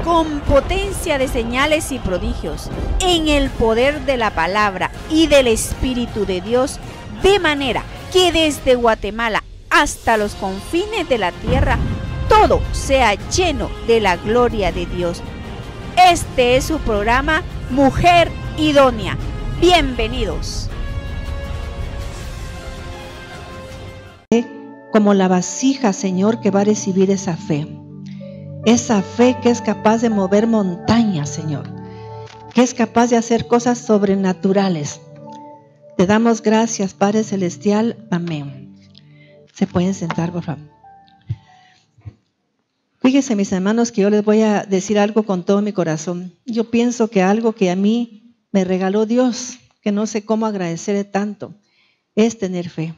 con potencia de señales y prodigios, en el poder de la palabra y del Espíritu de Dios, de manera que desde Guatemala hasta los confines de la tierra, todo sea lleno de la gloria de Dios. Este es su programa Mujer Idónea. Bienvenidos. Como la vasija, Señor, que va a recibir esa fe que es capaz de mover montañas, Señor, que es capaz de hacer cosas sobrenaturales. Te damos gracias, Padre Celestial. Amén. Se pueden sentar, por favor. Fíjense, mis hermanos, que yo les voy a decir algo con todo mi corazón. Yo pienso que algo que a mí me regaló Dios, que no sé cómo agradecerle tanto, es tener fe.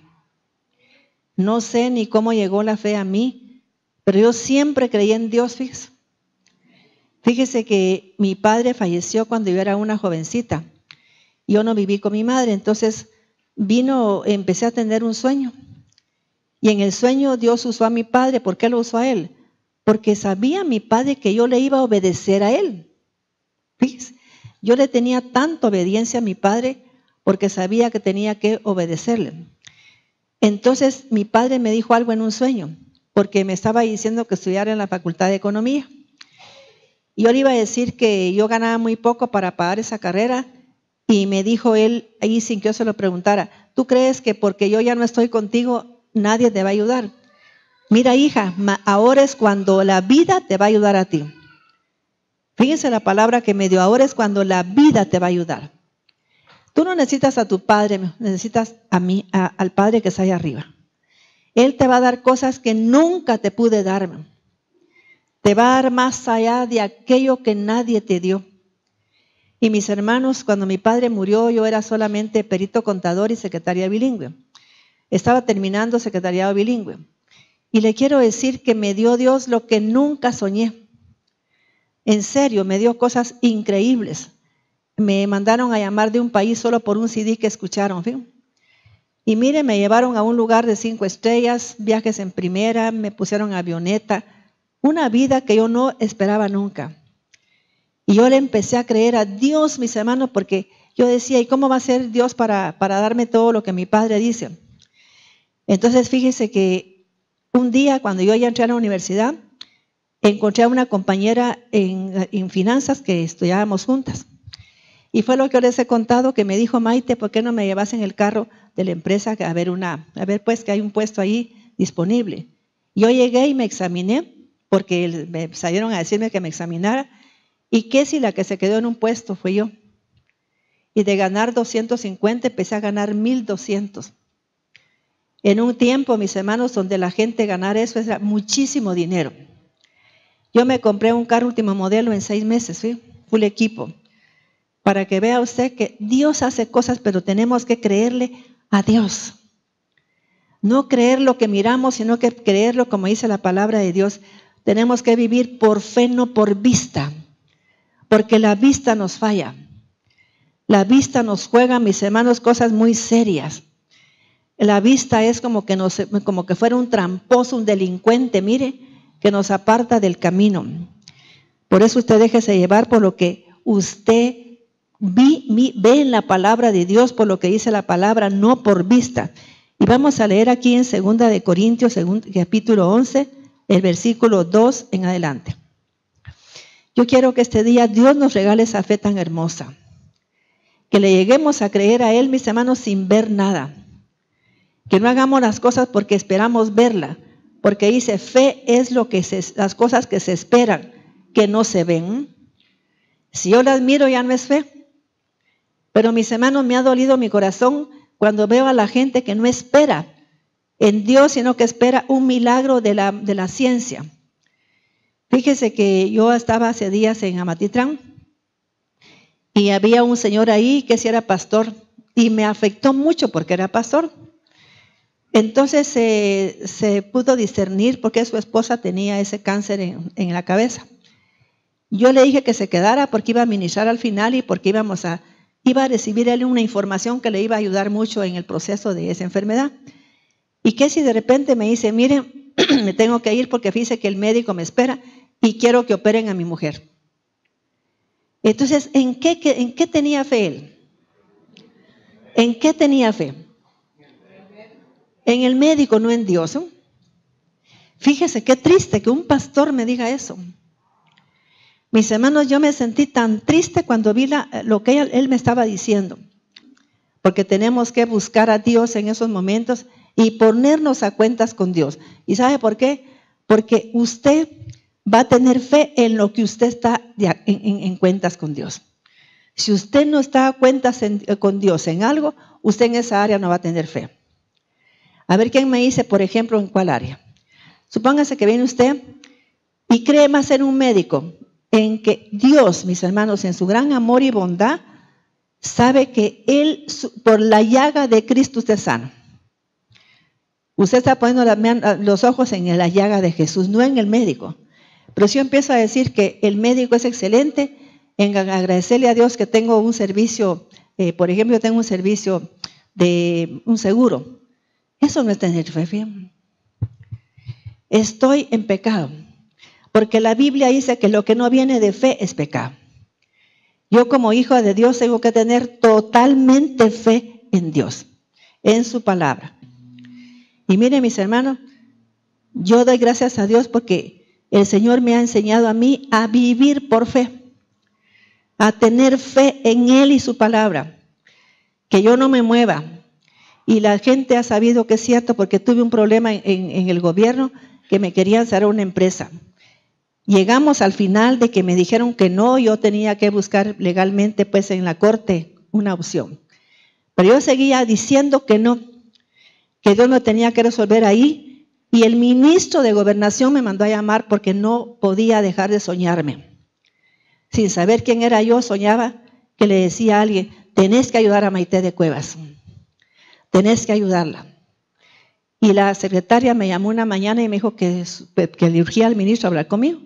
No sé ni cómo llegó la fe a mí, pero yo siempre creí en Dios, fíjese. Fíjese que mi padre falleció cuando yo era una jovencita. Yo no viví con mi madre, entonces empecé a tener un sueño. Y en el sueño Dios usó a mi padre. ¿Por qué lo usó a él? Porque sabía mi padre que yo le iba a obedecer a él. Fíjese, yo le tenía tanta obediencia a mi padre porque sabía que tenía que obedecerle. Entonces mi padre me dijo algo en un sueño, porque me estaba diciendo que estudiara en la Facultad de Economía. Y yo le iba a decir que yo ganaba muy poco para pagar esa carrera, y me dijo él, ahí sin que yo se lo preguntara, ¿tú crees que porque yo ya no estoy contigo, nadie te va a ayudar? Mira, hija, ahora es cuando la vida te va a ayudar a ti. Fíjense la palabra que me dio, ahora es cuando la vida te va a ayudar. Tú no necesitas a tu padre, necesitas a mí, al Padre que está ahí arriba. Él te va a dar cosas que nunca te pude dar. Te va a dar más allá de aquello que nadie te dio. Y mis hermanos, cuando mi padre murió, yo era solamente perito contador y secretaria bilingüe. Estaba terminando secretariado bilingüe. Y le quiero decir que me dio Dios lo que nunca soñé. En serio, me dio cosas increíbles. Me mandaron a llamar de un país solo por un CD que escucharon, ¿sí? Y mire, me llevaron a un lugar de 5 estrellas, viajes en primera, me pusieron avioneta, una vida que yo no esperaba nunca. Y yo le empecé a creer a Dios, mis hermanos, porque yo decía, ¿y cómo va a ser Dios para darme todo lo que mi padre dice? Entonces, fíjese que un día, cuando yo ya entré a la universidad, encontré a una compañera en finanzas que estudiábamos juntas. Y fue lo que yo les he contado, que me dijo, Maite, ¿por qué no me llevas en el carro de la empresa a ver pues que hay un puesto ahí disponible? Yo llegué y me examiné, porque me salieron a decirme que me examinara, y que si la que se quedó en un puesto fue yo. Y de ganar 250 empecé a ganar 1,200. En un tiempo, mis hermanos, donde la gente ganar eso era muchísimo dinero. Yo me compré un carro último modelo en 6 meses, ¿sí? Full equipo. Para que vea usted que Dios hace cosas, pero tenemos que creerle a Dios. No creer lo que miramos, sino que creerlo como dice la palabra de Dios. Tenemos que vivir por fe, no por vista, porque la vista nos falla. La vista nos juega, mis hermanos, cosas muy serias. La vista es como que fuera un tramposo, un delincuente, mire, que nos aparta del camino. Por eso usted déjese llevar por lo que usted ve en la palabra de Dios, por lo que dice la palabra, no por vista. Y vamos a leer aquí en 2 de Corintios, capítulo 11, el versículo 2 en adelante. Yo quiero que este día Dios nos regale esa fe tan hermosa, que le lleguemos a creer a Él, mis hermanos, sin ver nada. Que no hagamos las cosas porque esperamos verla, porque dice, fe es las cosas que se esperan, que no se ven. Si yo las miro, ya no es fe. Pero mis hermanos, me ha dolido mi corazón cuando veo a la gente que no espera en Dios, sino que espera un milagro de la ciencia. Fíjese que yo estaba hace días en Amatitlán y había un señor ahí que sí era pastor y me afectó mucho porque era pastor. Entonces se pudo discernir porque su esposa tenía ese cáncer en la cabeza. Yo le dije que se quedara porque iba a ministrar al final y porque iba a recibir él una información que le iba a ayudar mucho en el proceso de esa enfermedad. Y que si de repente me dice, miren, me tengo que ir porque fíjese que el médico me espera y quiero que operen a mi mujer. Entonces, ¿en qué tenía fe él? ¿En qué tenía fe? En el médico, no en Dios, ¿no? Fíjese qué triste que un pastor me diga eso. Mis hermanos, yo me sentí tan triste cuando vi lo que él me estaba diciendo. Porque tenemos que buscar a Dios en esos momentos y ponernos a cuentas con Dios. ¿Y sabe por qué? Porque usted va a tener fe en lo que usted está en cuentas con Dios. Si usted no está a cuentas con Dios en algo, usted en esa área no va a tener fe. A ver, ¿quién me dice, por ejemplo, en cuál área? Supóngase que viene usted y cree más en un médico, en que Dios, mis hermanos, en su gran amor y bondad, sabe que Él, por la llaga de Cristo, usted es sano. Usted está poniendo los ojos en la llaga de Jesús, no en el médico. Pero si yo empiezo a decir que el médico es excelente, en agradecerle a Dios que tengo un servicio, por ejemplo, yo tengo un servicio de un seguro. Eso no es tener fe. Estoy en pecado, porque la Biblia dice que lo que no viene de fe es pecado. Yo como hijo de Dios tengo que tener totalmente fe en Dios, en su palabra. Y miren, mis hermanos, yo doy gracias a Dios porque el Señor me ha enseñado a mí a vivir por fe, a tener fe en Él y su palabra, que yo no me mueva. Y la gente ha sabido que es cierto porque tuve un problema en el gobierno que me querían cerrar una empresa. Llegamos al final de que me dijeron que no, yo tenía que buscar legalmente pues en la corte una opción. Pero yo seguía diciendo que no, que Dios me tenía que resolver ahí. Y el ministro de Gobernación me mandó a llamar porque no podía dejar de soñarme. Sin saber quién era yo, soñaba que le decía a alguien, tenés que ayudar a Maite de Cuevas, tenés que ayudarla. Y la secretaria me llamó una mañana y me dijo que le urgía al ministro hablar conmigo.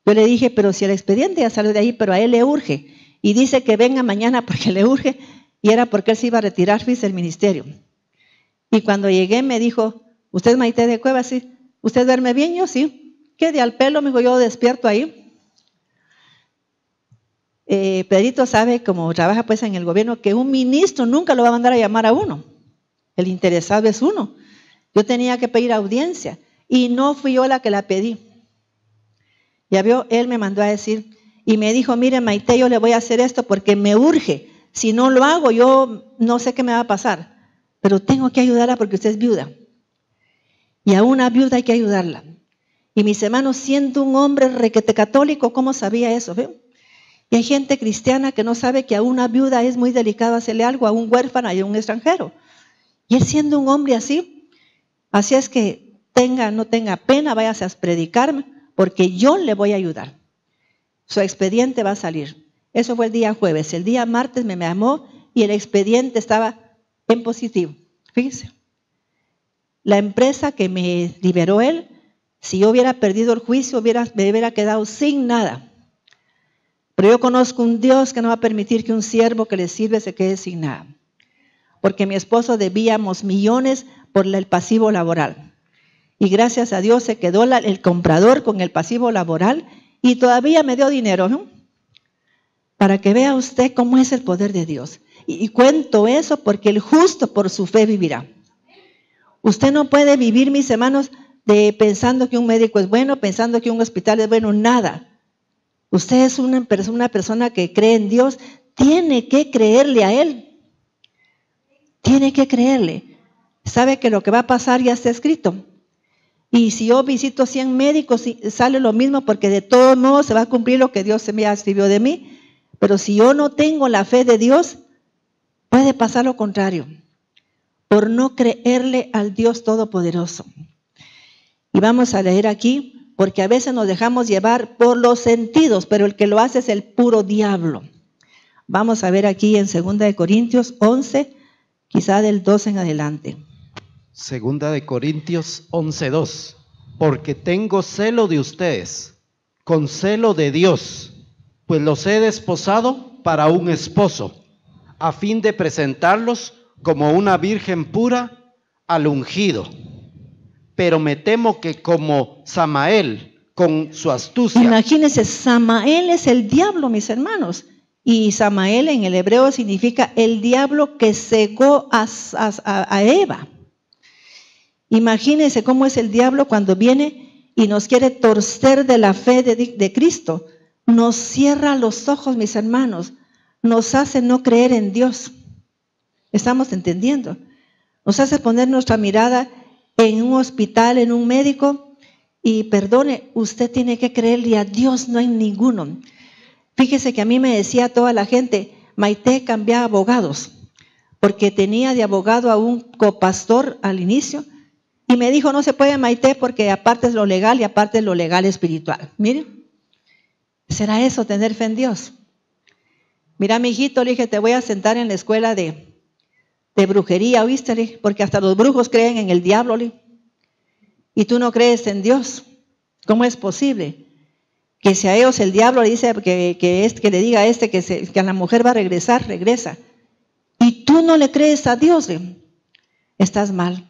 Yo le dije, pero si el expediente ya salió de ahí, pero a él le urge. Y dice que venga mañana porque le urge. Y era porque él se iba a retirar, fíjese, del ministerio. Y cuando llegué me dijo, ¿usted es Maite de Cuevas? Sí. ¿Usted duerme bien? Yo sí. ¿Qué de al pelo? Me dijo, yo despierto ahí. Pedrito sabe, como trabaja pues en el gobierno, que un ministro nunca lo va a mandar a llamar a uno. El interesado es uno. Yo tenía que pedir audiencia y no fui yo la que la pedí. Ya vio, él me mandó a decir y me dijo, mire Maite, yo le voy a hacer esto porque me urge. Si no lo hago, yo no sé qué me va a pasar, pero tengo que ayudarla porque usted es viuda. Y a una viuda hay que ayudarla. Y mis hermanos, siendo un hombre requete católico, ¿cómo sabía eso? ¿Ve? Y hay gente cristiana que no sabe que a una viuda es muy delicado hacerle algo, a un huérfano y a un extranjero. Y él siendo un hombre así es que no tenga pena, váyase a predicarme, porque yo le voy a ayudar. Su expediente va a salir. Eso fue el día jueves. El día martes me llamó y el expediente estaba en positivo. Fíjense. La empresa que me liberó él, si yo hubiera perdido el juicio, me hubiera quedado sin nada. Pero yo conozco un Dios que no va a permitir que un siervo que le sirve se quede sin nada. Porque mi esposo debíamos millones por el pasivo laboral. Y gracias a Dios se quedó el comprador con el pasivo laboral y todavía me dio dinero, ¿no? Para que vea usted cómo es el poder de Dios. Y cuento eso porque el justo por su fe vivirá. Usted no puede vivir, mis hermanos, pensando que un médico es bueno, pensando que un hospital es bueno, nada. Usted es una persona que cree en Dios, tiene que creerle a Él. Tiene que creerle. Sabe que lo que va a pasar ya está escrito. Y si yo visito 100 médicos, sale lo mismo porque de todos modos se va a cumplir lo que Dios se me escribió de mí. Pero si yo no tengo la fe de Dios, puede pasar lo contrario. Por no creerle al Dios Todopoderoso. Y vamos a leer aquí, porque a veces nos dejamos llevar por los sentidos, pero el que lo hace es el puro diablo. Vamos a ver aquí en 2 Corintios 11, quizá del 2 en adelante. 2 Corintios 11:2. Porque tengo celo de ustedes, con celo de Dios, pues los he desposado para un esposo, a fin de presentarlos como una virgen pura al ungido. Pero me temo que como Samael, con su astucia. Imagínense, Samael es el diablo, mis hermanos. Y Samael en el hebreo significa el diablo que cegó a Eva. Imagínense cómo es el diablo cuando viene y nos quiere torcer de la fe de Cristo. Nos cierra los ojos, mis hermanos. Nos hace no creer en Dios. ¿Estamos entendiendo? Nos hace poner nuestra mirada en un hospital, en un médico. Y perdone, usted tiene que creerle a Dios, no hay ninguno. Fíjese que a mí me decía toda la gente, Maite, cambia abogados. Porque tenía de abogado a un copastor al inicio. Y me dijo, no se puede, Maite, porque aparte es lo legal y aparte es lo legal espiritual. Miren, ¿será eso tener fe en Dios? Mira, mi hijito, le dije, te voy a sentar en la escuela de brujería, ¿oíste? Porque hasta los brujos creen en el diablo, y tú no crees en Dios. ¿Cómo es posible? Que si a ellos el diablo le dice que le diga a que a la mujer va a regresar, regresa. Y tú no le crees a Dios, estás mal.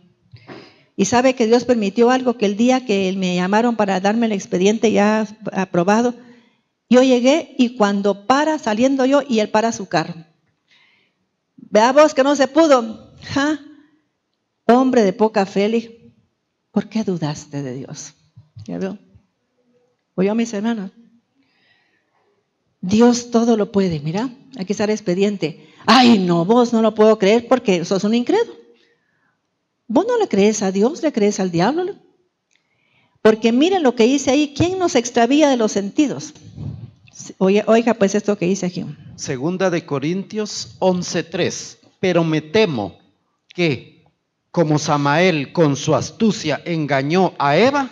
Y sabe que Dios permitió algo, que el día que me llamaron para darme el expediente ya aprobado, yo llegué y cuando saliendo yo y él para su carro. Vea vos que no se pudo. ¿Ja? Hombre de poca fe, ¿por qué dudaste de Dios? ¿Ya veo? ¿Oyó, mis hermanos? Dios todo lo puede. Mira, aquí está el expediente. Ay, no, vos no lo puedo creer porque sos un incrédulo. Vos no le crees a Dios, le crees al diablo. Porque miren lo que dice ahí. ¿Quién nos extravía de los sentidos? Oiga pues esto que dice aquí. Segunda de Corintios 11:3. Pero me temo que, como Samael con su astucia engañó a Eva,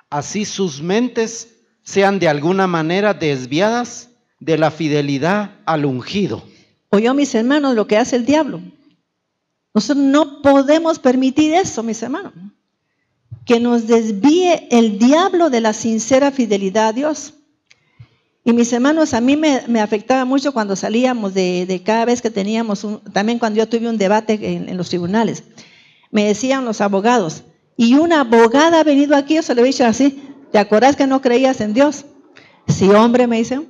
así sus mentes sean de alguna manera desviadas de la fidelidad al ungido. Oyó, mis hermanos, lo que hace el diablo. Nosotros no podemos permitir eso, mis hermanos. Que nos desvíe el diablo de la sincera fidelidad a Dios. Y mis hermanos, a mí me afectaba mucho cuando salíamos de cada vez que teníamos, también cuando yo tuve un debate en los tribunales. Me decían los abogados, y una abogada ha venido aquí, yo se lo he dicho así, ¿te acordás que no creías en Dios? Sí, hombre, me dicen.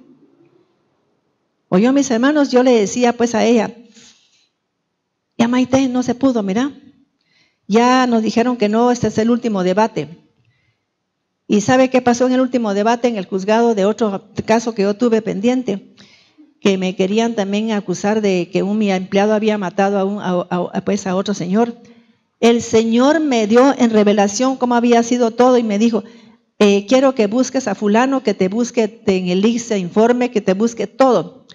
Oyó, mis hermanos, yo le decía pues a ella, ya Maite, no se pudo, mira. Ya nos dijeron que no, este es el último debate. ¿Y sabe qué pasó en el último debate en el juzgado de otro caso que yo tuve pendiente? Que me querían también acusar de que mi empleado había matado a otro señor. El Señor me dio en revelación cómo había sido todo y me dijo, quiero que busques a fulano, que te busque en el ICE informe, que te busque todo.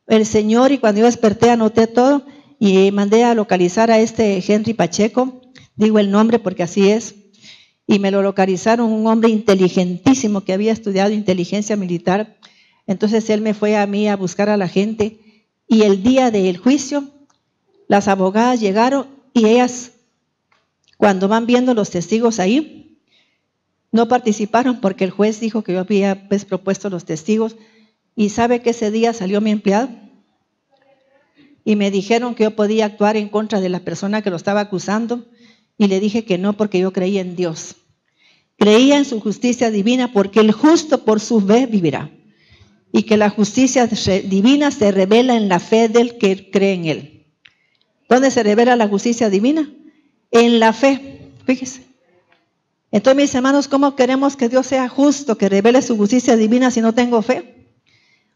El Señor, y cuando yo desperté anoté todo y mandé a localizar a Henry Pacheco, digo el nombre porque así es, y me lo localizaron, un hombre inteligentísimo que había estudiado inteligencia militar. Entonces él me fue a mí a buscar a la gente y el día del juicio las abogadas llegaron y ellas, cuando van viendo los testigos ahí, no participaron porque el juez dijo que yo había propuesto los testigos. Y sabe que ese día salió mi empleado y me dijeron que yo podía actuar en contra de la persona que lo estaba acusando y le dije que no, porque yo creía en Dios. Creía en su justicia divina, porque el justo por su fe vivirá. Y que la justicia divina se revela en la fe del que cree en él. ¿Dónde se revela la justicia divina? En la fe, fíjese. Entonces, mis hermanos, ¿cómo queremos que Dios sea justo, que revele su justicia divina si no tengo fe?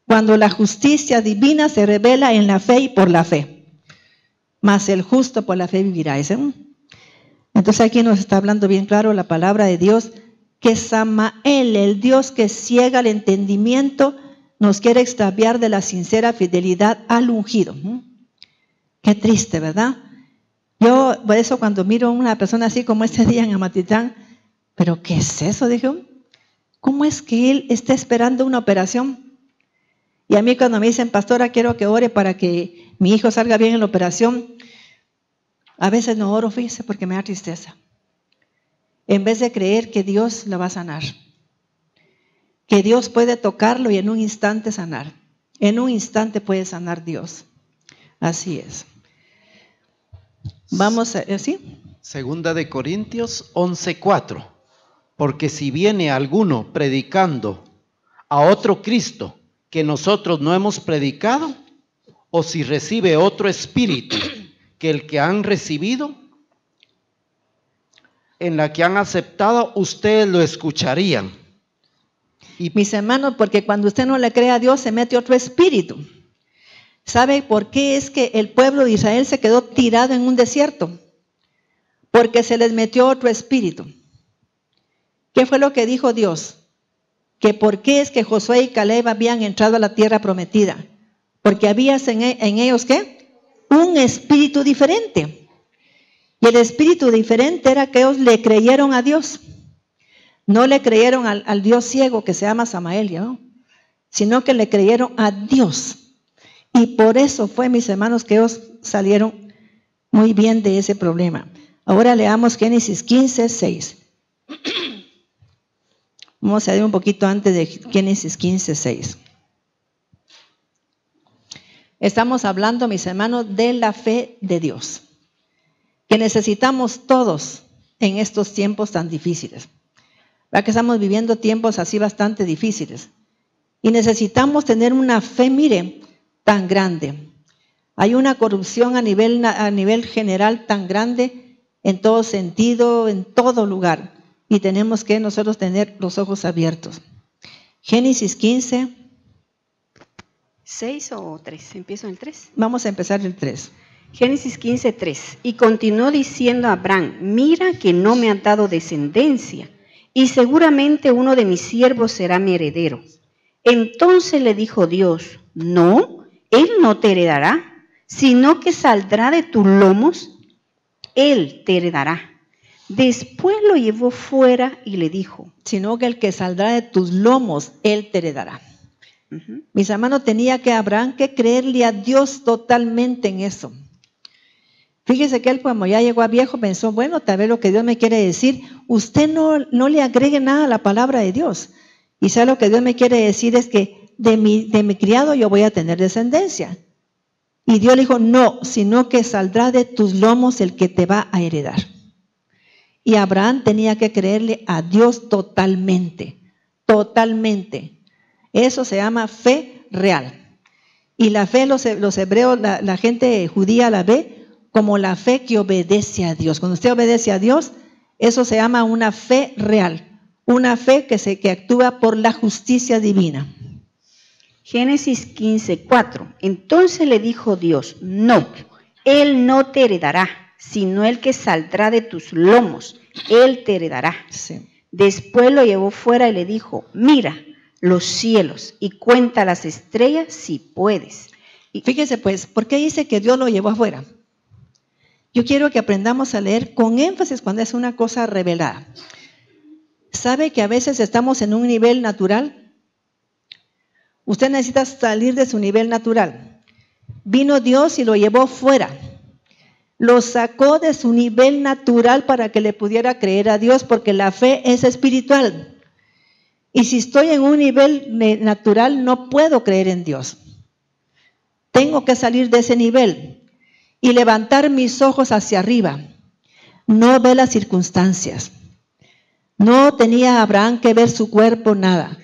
Cuando la justicia divina se revela en la fe y por la fe. Mas el justo por la fe vivirá. Entonces aquí nos está hablando bien claro la palabra de Dios, que Samael, el Dios que ciega el entendimiento, nos quiere extraviar de la sincera fidelidad al ungido. Qué triste, ¿verdad? Yo, por eso cuando miro a una persona así como este día en Amatitlán, ¿pero qué es eso? Dije, ¿cómo es que él está esperando una operación? Y a mí cuando me dicen, pastora, quiero que ore para que mi hijo salga bien en la operación, a veces no oro, fíjese, porque me da tristeza. En vez de creer que Dios lo va a sanar. Que Dios puede tocarlo y en un instante sanar. En un instante puede sanar Dios. Así es. Vamos a, ¿sí? Segunda de Corintios 11:4. Porque si viene alguno predicando a otro Cristo que nosotros no hemos predicado, o si recibe otro espíritu que el que han recibido, en la que han aceptado, ustedes lo escucharían. Y mis hermanos, porque cuando usted no le cree a Dios, se mete otro espíritu. ¿Sabe por qué es que el pueblo de Israel se quedó tirado en un desierto? Porque se les metió otro espíritu. ¿Qué fue lo que dijo Dios? Que por qué es que Josué y Caleb habían entrado a la tierra prometida. Porque había en ellos, ¿qué? Un espíritu diferente. Y el espíritu diferente era que ellos le creyeron a Dios. No le creyeron al Dios ciego que se llama Samael, ¿no? Sino que le creyeron a Dios. Y por eso fue, mis hermanos, que ellos salieron muy bien de ese problema. Ahora leamos Génesis 15, 6. Vamos a ir un poquito antes de Génesis 15, 6. Estamos hablando, mis hermanos, de la fe de Dios, que necesitamos todos en estos tiempos tan difíciles. ¿Verdad que estamos viviendo tiempos así bastante difíciles? Y necesitamos tener una fe, mire, tan grande. Hay una corrupción a nivel general tan grande en todo sentido, en todo lugar. Y tenemos que nosotros tener los ojos abiertos. Génesis 15. ¿6 o 3? ¿Empiezo en el 3? Vamos a empezar el 3. Génesis 15, 3. Y continuó diciendo a Abraham, mira que no me han dado descendencia, y seguramente uno de mis siervos será mi heredero. Entonces le dijo Dios, no, él no te heredará, sino que saldrá de tus lomos, él te heredará. Después lo llevó fuera y le dijo, sino que el que saldrá de tus lomos, él te heredará. Mis hermanos, tenía que Abraham que creerle a Dios totalmente en eso. Fíjese que él, como ya llegó a viejo, pensó, bueno, tal vez lo que Dios me quiere decir, usted no le agregue nada a la palabra de Dios. Y sabe lo que Dios me quiere decir es que de mi criado yo voy a tener descendencia. Y Dios le dijo, no, sino que saldrá de tus lomos el que te va a heredar. Y Abraham tenía que creerle a Dios totalmente, totalmente. Eso se llama fe real. Y la fe, los hebreos, la gente judía la ve como la fe que obedece a Dios. Cuando usted obedece a Dios, eso se llama una fe real. Una fe que actúa por la justicia divina. Génesis 15, 4. Entonces le dijo Dios, no, él no te heredará, sino el que saldrá de tus lomos, él te heredará. Sí. Después lo llevó fuera y le dijo, mira los cielos y cuenta las estrellas si puedes. Y fíjese pues, ¿por qué dice que Dios lo llevó afuera? Yo quiero que aprendamos a leer con énfasis cuando es una cosa revelada. ¿Sabe que a veces estamos en un nivel natural? Usted necesita salir de su nivel natural. Vino Dios y lo llevó fuera. Lo sacó de su nivel natural para que le pudiera creer a Dios, porque la fe es espiritual. Y si estoy en un nivel natural, no puedo creer en Dios. Tengo que salir de ese nivel y levantar mis ojos hacia arriba. No ver las circunstancias. No tenía Abraham que ver su cuerpo, nada.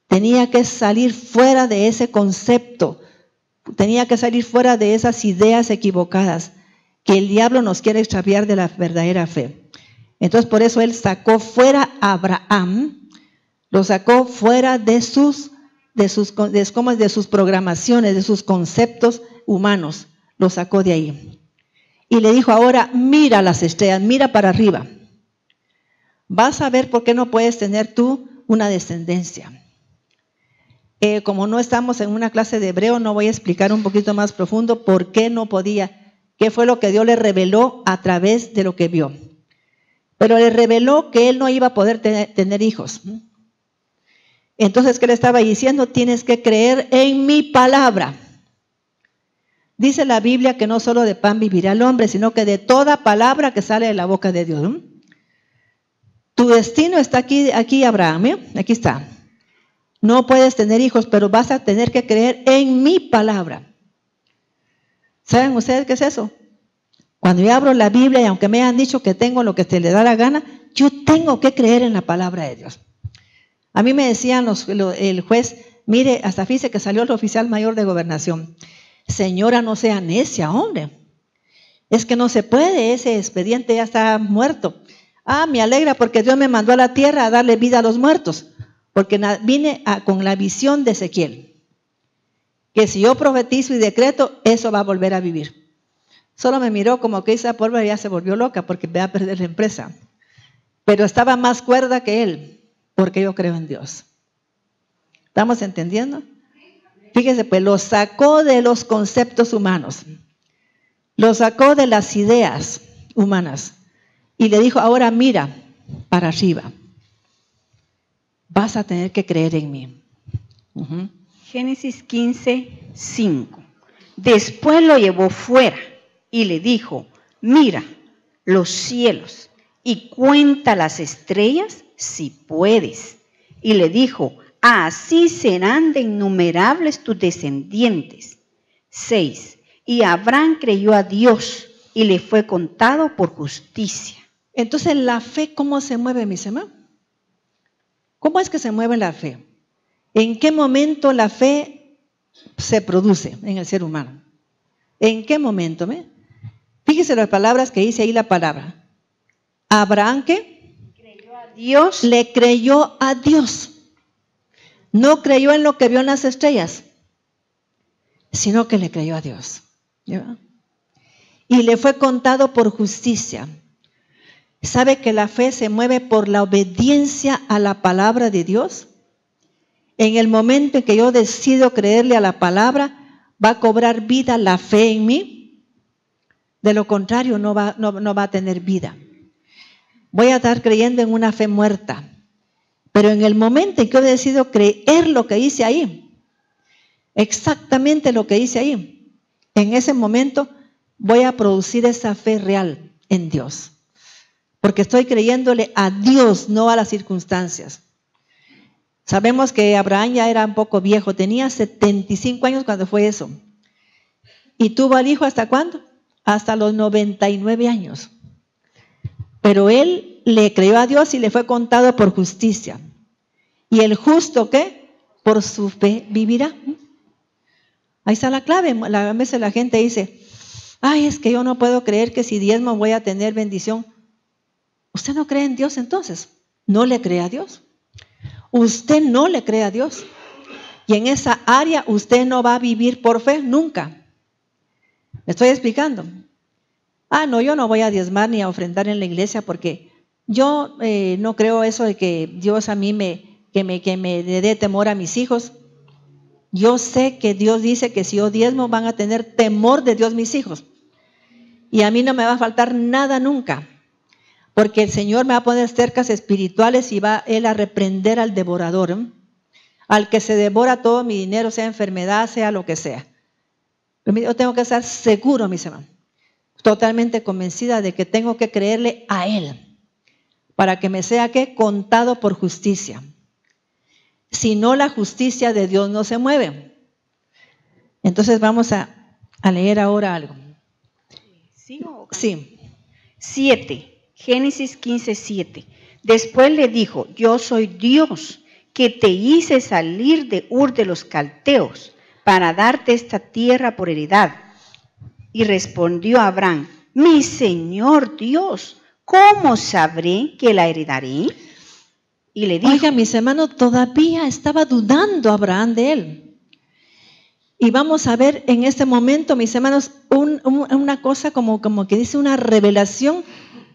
Tenía que salir fuera de ese concepto. Tenía que salir fuera de esas ideas equivocadas que el diablo nos quiere extraviar de la verdadera fe. Entonces, por eso él sacó fuera a Abraham, lo sacó fuera de sus programaciones, de sus conceptos humanos. Lo sacó de ahí. Y le dijo, ahora mira las estrellas, mira para arriba. Vas a ver por qué no puedes tener tú una descendencia. Como no estamos en una clase de hebreo, no voy a explicar un poquito más profundo por qué no podía, qué fue lo que Dios le reveló a través de lo que vio. Pero le reveló que él no iba a poder tener hijos. Entonces, ¿qué le estaba diciendo? Tienes que creer en mi palabra. Dice la Biblia que no solo de pan vivirá el hombre, sino que de toda palabra que sale de la boca de Dios. Tu destino está aquí Abraham, ¿eh? Aquí está. No puedes tener hijos, pero vas a tener que creer en mi palabra. ¿Saben ustedes qué es eso? Cuando yo abro la Biblia y aunque me hayan dicho que tengo lo que se le da la gana, Yo tengo que creer en la palabra de Dios. A mí me decían el juez, mire, hasta fíjese que salió el oficial mayor de gobernación. Señora, no sea necia, hombre. Es que no se puede, ese expediente ya está muerto. Me alegra porque Dios me mandó a la tierra a darle vida a los muertos. Porque vine con la visión de Ezequiel. Que si yo profetizo y decreto, eso va a volver a vivir. Solo me miró como que esa pobre ya se volvió loca porque va a perder la empresa. Pero estaba más cuerda que él, porque yo creo en Dios. ¿Estamos entendiendo? Fíjese, pues lo sacó de los conceptos humanos. Lo sacó de las ideas humanas. Y le dijo, ahora mira para arriba. Vas a tener que creer en mí. Génesis 15, 5. Después lo llevó fuera y le dijo, mira los cielos y cuenta las estrellas si puedes. Y le dijo, así serán de innumerables tus descendientes. 6. Y Abraham creyó a Dios y le fue contado por justicia. Entonces, la fe, ¿cómo se mueve, mis hermanos? ¿Cómo es que se mueve la fe? ¿En qué momento la fe se produce en el ser humano? ¿En qué momento? Fíjese las palabras que dice ahí la palabra. Abraham, ¿qué? Creyó a Dios. Le creyó a Dios. No creyó en lo que vio en las estrellas, sino que le creyó a Dios. ¿Ya? Y le fue contado por justicia. ¿Sabe que la fe se mueve por la obediencia a la palabra de Dios? En el momento en que yo decido creerle a la palabra, va a cobrar vida la fe en mí. De lo contrario, no va a tener vida. Voy a estar creyendo en una fe muerta. Pero en el momento en que yo decido creer lo que dice ahí, exactamente lo que dice ahí, en ese momento voy a producir esa fe real en Dios. Porque estoy creyéndole a Dios, no a las circunstancias. Sabemos que Abraham ya era un poco viejo, tenía 75 años cuando fue eso. ¿Y tuvo al hijo hasta cuándo? Hasta los 99 años. Pero él le creyó a Dios y le fue contado por justicia. ¿Y el justo qué? Por su fe vivirá. Ahí está la clave. A veces la gente dice, es que yo no puedo creer que si diezmo voy a tener bendición. ¿Usted no cree en Dios entonces? ¿No le cree a Dios? Usted no le cree a Dios. Y en esa área usted no va a vivir por fe nunca. ¿Me estoy explicando? No, yo no voy a diezmar ni a ofrendar en la iglesia porque yo no creo eso de que Dios a mí me dé temor a mis hijos. Yo sé que Dios dice que si yo diezmo van a tener temor de Dios mis hijos. Y a mí no me va a faltar nada nunca. Porque el Señor me va a poner cercas espirituales y va Él a reprender al devorador, al que se devora todo mi dinero, sea enfermedad, sea lo que sea. Yo tengo que estar seguro, mis hermanos, totalmente convencida de que tengo que creerle a Él, para que me sea ¿qué? Contado por justicia. Si no, la justicia de Dios no se mueve. Entonces vamos a leer ahora algo. ¿Sigo? Sí. 7. Génesis 15, 7. Después le dijo, yo soy Dios que te hice salir de Ur de los Caldeos para darte esta tierra por heredad. Y respondió Abraham, mi Señor Dios, ¿cómo sabré que la heredaré? Y le dijo, oiga, mis hermanos, todavía estaba dudando Abraham de él. Y vamos a ver en este momento, mis hermanos, una cosa como que dice una revelación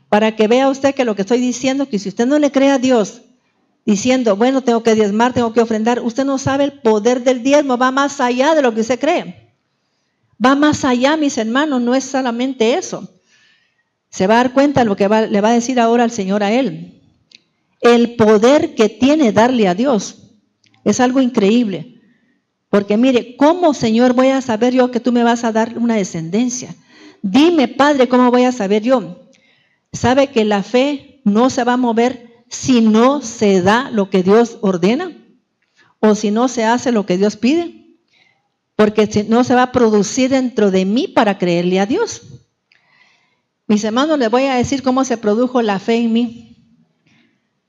para que vea usted que lo que estoy diciendo, que si usted no le cree a Dios, diciendo, bueno, tengo que diezmar, tengo que ofrendar, usted no sabe el poder del diezmo, va más allá de lo que usted cree. Va más allá, mis hermanos, no es solamente eso. Se va a dar cuenta de lo que le va a decir ahora el Señor a él. El poder que tiene darle a Dios es algo increíble. Porque mire, ¿cómo, Señor, voy a saber yo que tú me vas a dar una descendencia? Dime, Padre, ¿cómo voy a saber yo? ¿Sabe que la fe no se va a mover si no se da lo que Dios ordena? ¿O si no se hace lo que Dios pide? Porque si no se va a producir dentro de mí para creerle a Dios. Mis hermanos, les voy a decir cómo se produjo la fe en mí.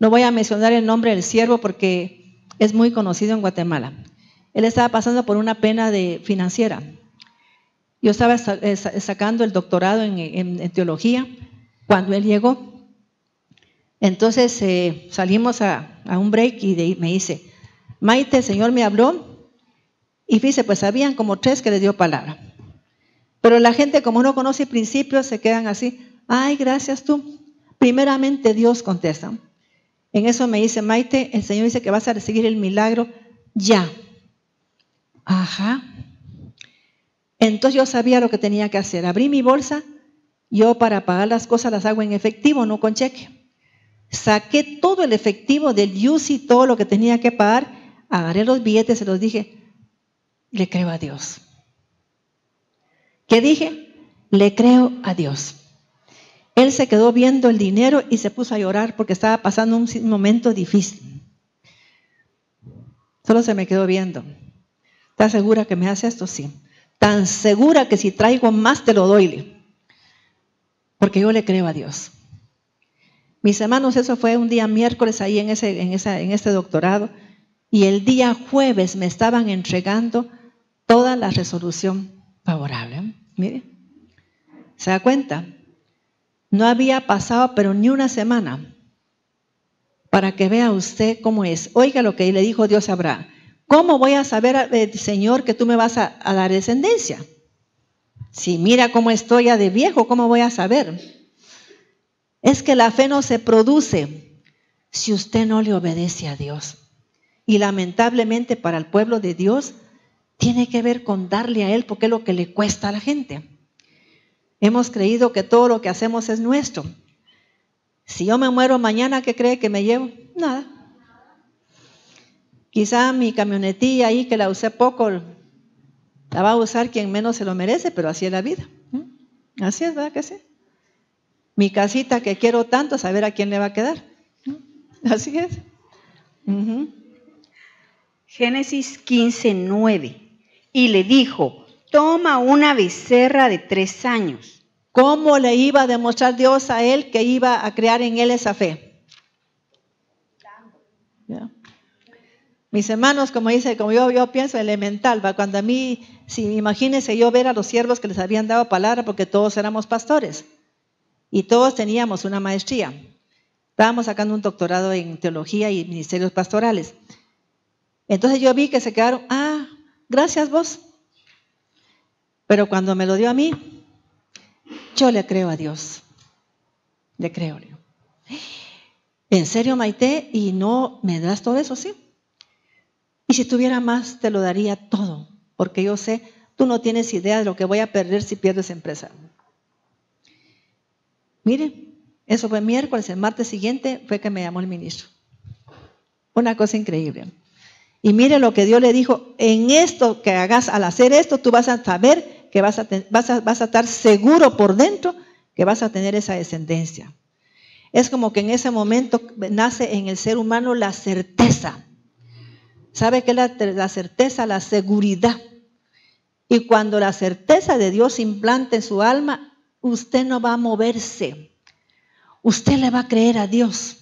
No voy a mencionar el nombre del siervo porque es muy conocido en Guatemala. Él estaba pasando por una pena financiera. Yo estaba sacando el doctorado en teología cuando él llegó. Entonces salimos a un break y me dice, Maite, el Señor me habló. Y fíjese, pues habían como 3 que le dio palabra. Pero la gente, como no conoce principios, se quedan así. Ay, gracias tú. Primeramente Dios contesta. En eso me dice, Maite, el Señor dice que vas a recibir el milagro ya. Ajá. Entonces yo sabía lo que tenía que hacer. Abrí mi bolsa. Yo para pagar las cosas las hago en efectivo, no con cheque. Saqué todo el efectivo del UCI, todo lo que tenía que pagar. Agarré los billetes, se los dije, le creo a Dios. ¿Qué dije? Le creo a Dios. Él se quedó viendo el dinero y se puso a llorar porque estaba pasando un momento difícil. Solo se me quedó viendo. ¿Estás segura que me hace esto? Sí. Tan segura que si traigo más te lo doy. Porque yo le creo a Dios. Mis hermanos, eso fue un día miércoles ahí en este doctorado. Y el día jueves me estaban entregando toda la resolución favorable. Mire, ¿se da cuenta? No había pasado pero ni una semana para que vea usted cómo es. Oiga lo que le dijo Dios a Abraham. ¿Cómo voy a saber, Señor, que tú me vas a dar descendencia? Si mira cómo estoy ya de viejo, ¿cómo voy a saber? Es que la fe no se produce si usted no le obedece a Dios. Y lamentablemente para el pueblo de Dios tiene que ver con darle a Él porque es lo que le cuesta a la gente. Hemos creído que todo lo que hacemos es nuestro. Si yo me muero mañana, ¿qué cree que me llevo? Nada. Quizá mi camionetilla ahí que la usé poco, la va a usar quien menos se lo merece, pero así es la vida. Así es, ¿verdad que sí? Mi casita que quiero tanto, saber a quién le va a quedar. Así es. Génesis 15:9. Y le dijo, toma una becerra de 3 años. ¿Cómo le iba a demostrar Dios a él que iba a crear en él esa fe? ¿Ya? Mis hermanos, como yo pienso elemental, ¿va? Cuando a mí, si imagínense yo ver a los siervos que les habían dado palabra, porque todos éramos pastores y todos teníamos una maestría. Estábamos sacando un doctorado en teología y ministerios pastorales. Entonces yo vi que se quedaron, gracias vos. Pero cuando me lo dio a mí, yo le creo a Dios. Le creo. ¿En serio, Maite? ¿Y no me das todo eso? Sí. Y si tuviera más, te lo daría todo. Porque yo sé, tú no tienes idea de lo que voy a perder si pierdes empresa. Mire, eso fue miércoles. El martes siguiente fue que me llamó el ministro. Una cosa increíble. Y mire lo que Dios le dijo, en esto que hagas, al hacer esto, tú vas a saber que vas a estar seguro por dentro que vas a tener esa descendencia. Es como que en ese momento nace en el ser humano la certeza. ¿Sabe qué es la certeza? La seguridad. Y cuando la certeza de Dios implante en su alma, usted no va a moverse. Usted le va a creer a Dios.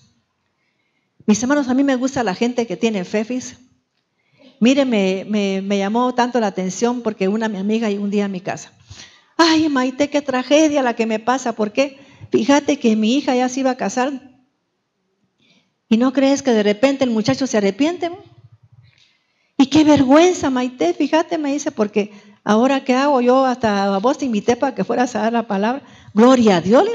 Mis hermanos, a mí me gusta la gente que tiene fe. Mire, me llamó tanto la atención porque mi amiga llegó un día a mi casa. Ay, Maite, qué tragedia la que me pasa. ¿Por qué? Fíjate que mi hija ya se iba a casar. ¿Y no crees que de repente el muchacho se arrepiente? Y qué vergüenza, Maite, fíjate, me dice, porque ahora ¿qué hago? Yo hasta a vos te invité para que fueras a dar la palabra. Gloria a Dios.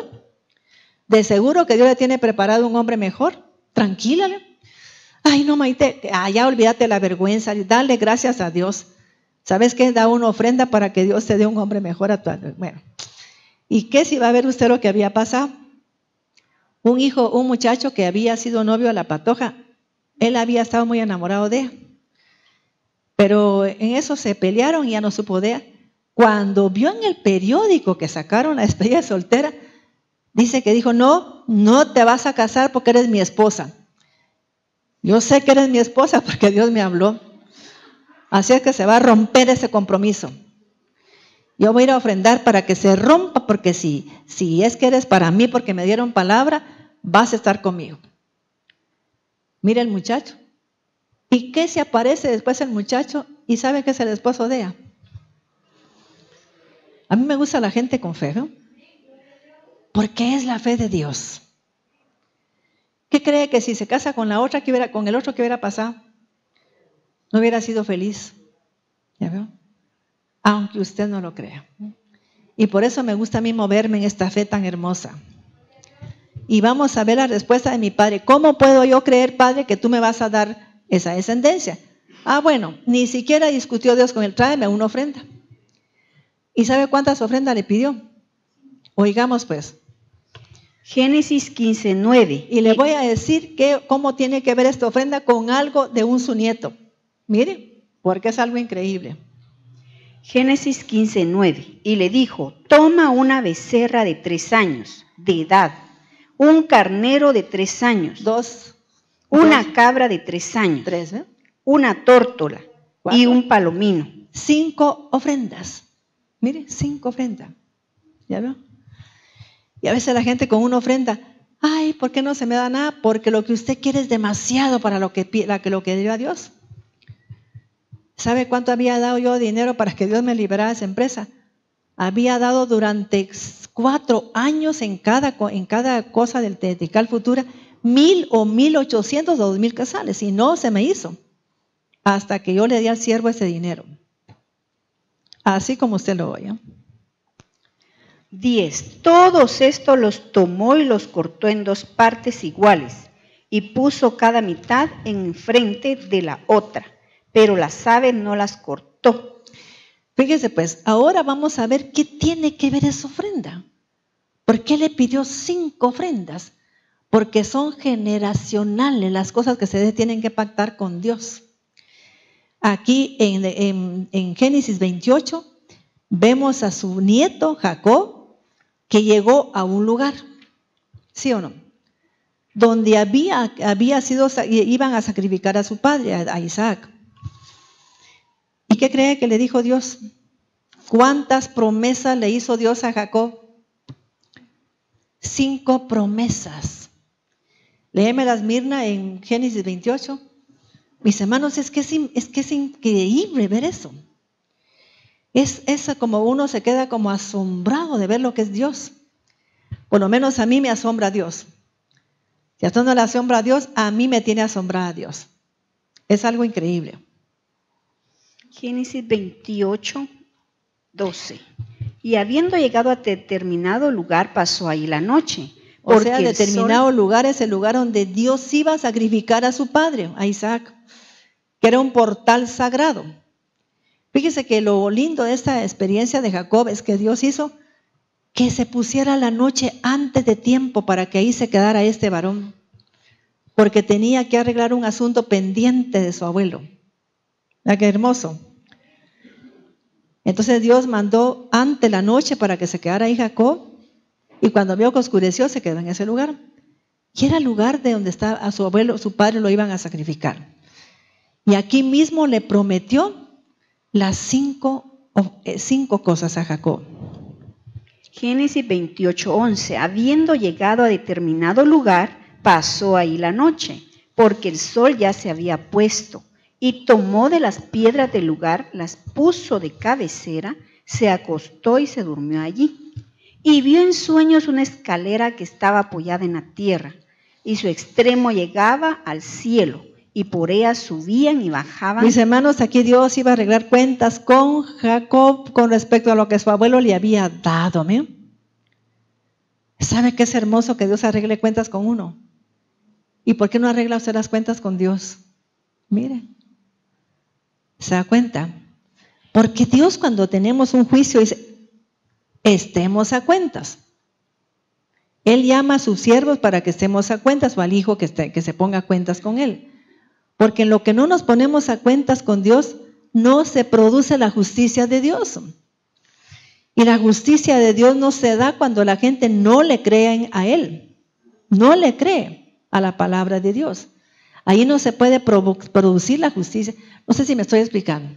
De seguro que Dios le tiene preparado un hombre mejor. Tranquila. Ay, no, Maite, ya olvídate la vergüenza, dale gracias a Dios. ¿Sabes qué? Da una ofrenda para que Dios te dé un hombre mejor a tu. Bueno, ¿y qué si va a ver usted lo que había pasado? Un muchacho que había sido novio a la patoja, él había estado muy enamorado de ella. Pero en eso se pelearon y ya no supo de ella. Cuando vio en el periódico que sacaron la despedida soltera, dice que dijo, no te vas a casar porque eres mi esposa. Yo sé que eres mi esposa porque Dios me habló. Así es que se va a romper ese compromiso. Yo voy a ir a ofrendar para que se rompa, porque si es que eres para mí, porque me dieron palabra, vas a estar conmigo. Mira el muchacho. ¿Y qué se aparece después el muchacho y sabe que es el esposo de ella? A mí me gusta la gente con fe, ¿no? Porque es la fe de Dios. ¿Qué cree que si se casa con la otra, con el otro, qué hubiera pasado? No hubiera sido feliz. ¿Ya veo? Aunque usted no lo crea. Y por eso me gusta a mí moverme en esta fe tan hermosa. Y vamos a ver la respuesta de mi padre. ¿Cómo puedo yo creer, Padre, que tú me vas a dar esa descendencia? Bueno, ni siquiera discutió Dios con él. Tráeme una ofrenda. ¿Y sabe cuántas ofrendas le pidió? Oigamos pues. Génesis 15:9. Y le voy a decir cómo tiene que ver esta ofrenda con algo de su nieto. Mire, porque es algo increíble. Génesis 15:9. Y le dijo, toma una becerra de 3 años de edad, un carnero de 3 años, una cabra de 3 años, 3, una tórtola 4, y un palomino. 5 ofrendas. Mire, 5 ofrendas. ¿Ya veo? Y a veces la gente con una ofrenda, ay, ¿por qué no se me da nada? Porque lo que usted quiere es demasiado para lo que dio a Dios. ¿Sabe cuánto había dado yo de dinero para que Dios me liberara de esa empresa? Había dado durante 4 años en cada cosa del Tetical Futura 1,000 o 1,800 o 2,000 quetzales, y no se me hizo hasta que yo le di al siervo ese dinero. Así como usted lo oye. 10. Todos estos los tomó y los cortó en 2 partes iguales y puso cada mitad en frente de la otra, pero las aves no las cortó. Fíjese pues, ahora vamos a ver qué tiene que ver esa ofrenda. ¿Por qué le pidió 5 ofrendas? Porque son generacionales las cosas que se tienen que pactar con Dios. Aquí en Génesis 28 vemos a su nieto Jacob que llegó a un lugar, ¿sí o no? Donde iban a sacrificar a su padre, a Isaac. ¿Y qué cree que le dijo Dios? ¿Cuántas promesas le hizo Dios a Jacob? 5 promesas. Léemelas, Mirna, en Génesis 28. Mis hermanos, es que es increíble ver eso. Es como uno se queda como asombrado de ver lo que es Dios. Por lo menos a mí me asombra Dios. Si a usted no le asombra a Dios, a mí me tiene asombrada Dios. Es algo increíble. Génesis 28:12. Y habiendo llegado a determinado lugar, pasó ahí la noche. O sea, determinado lugar es el lugar donde Dios iba a sacrificar a su padre, a Isaac, que era un portal sagrado. Fíjese que lo lindo de esta experiencia de Jacob es que Dios hizo que se pusiera la noche antes de tiempo para que ahí se quedara este varón, porque tenía que arreglar un asunto pendiente de su abuelo. ¿Verdad qué hermoso? Entonces Dios mandó antes la noche para que se quedara ahí Jacob, y cuando vio que oscureció se quedó en ese lugar. Y era el lugar de donde estaba a su abuelo, su padre lo iban a sacrificar. Y aquí mismo le prometió las 5 cosas a Jacob. Génesis 28:11. Habiendo llegado a determinado lugar, pasó ahí la noche, porque el sol ya se había puesto, y tomó de las piedras del lugar, las puso de cabecera, se acostó y se durmió allí. Y vio en sueños una escalera que estaba apoyada en la tierra, y su extremo llegaba al cielo, y por ella subían y bajaban. Mis hermanos, aquí Dios iba a arreglar cuentas con Jacob con respecto a lo que su abuelo le había dado. ¿Amén? ¿Sabe qué es hermoso que Dios arregle cuentas con uno? ¿Y por qué no arregla usted las cuentas con Dios? Mire, ¿se da cuenta? Porque Dios, cuando tenemos un juicio, dice, estemos a cuentas. Él llama a sus siervos para que estemos a cuentas, o al hijo que se ponga a cuentas con él. Porque en lo que no nos ponemos a cuentas con Dios, no se produce la justicia de Dios. Y la justicia de Dios no se da cuando la gente no le cree a Él. No le cree a la palabra de Dios. Ahí no se puede producir la justicia. No sé si me estoy explicando.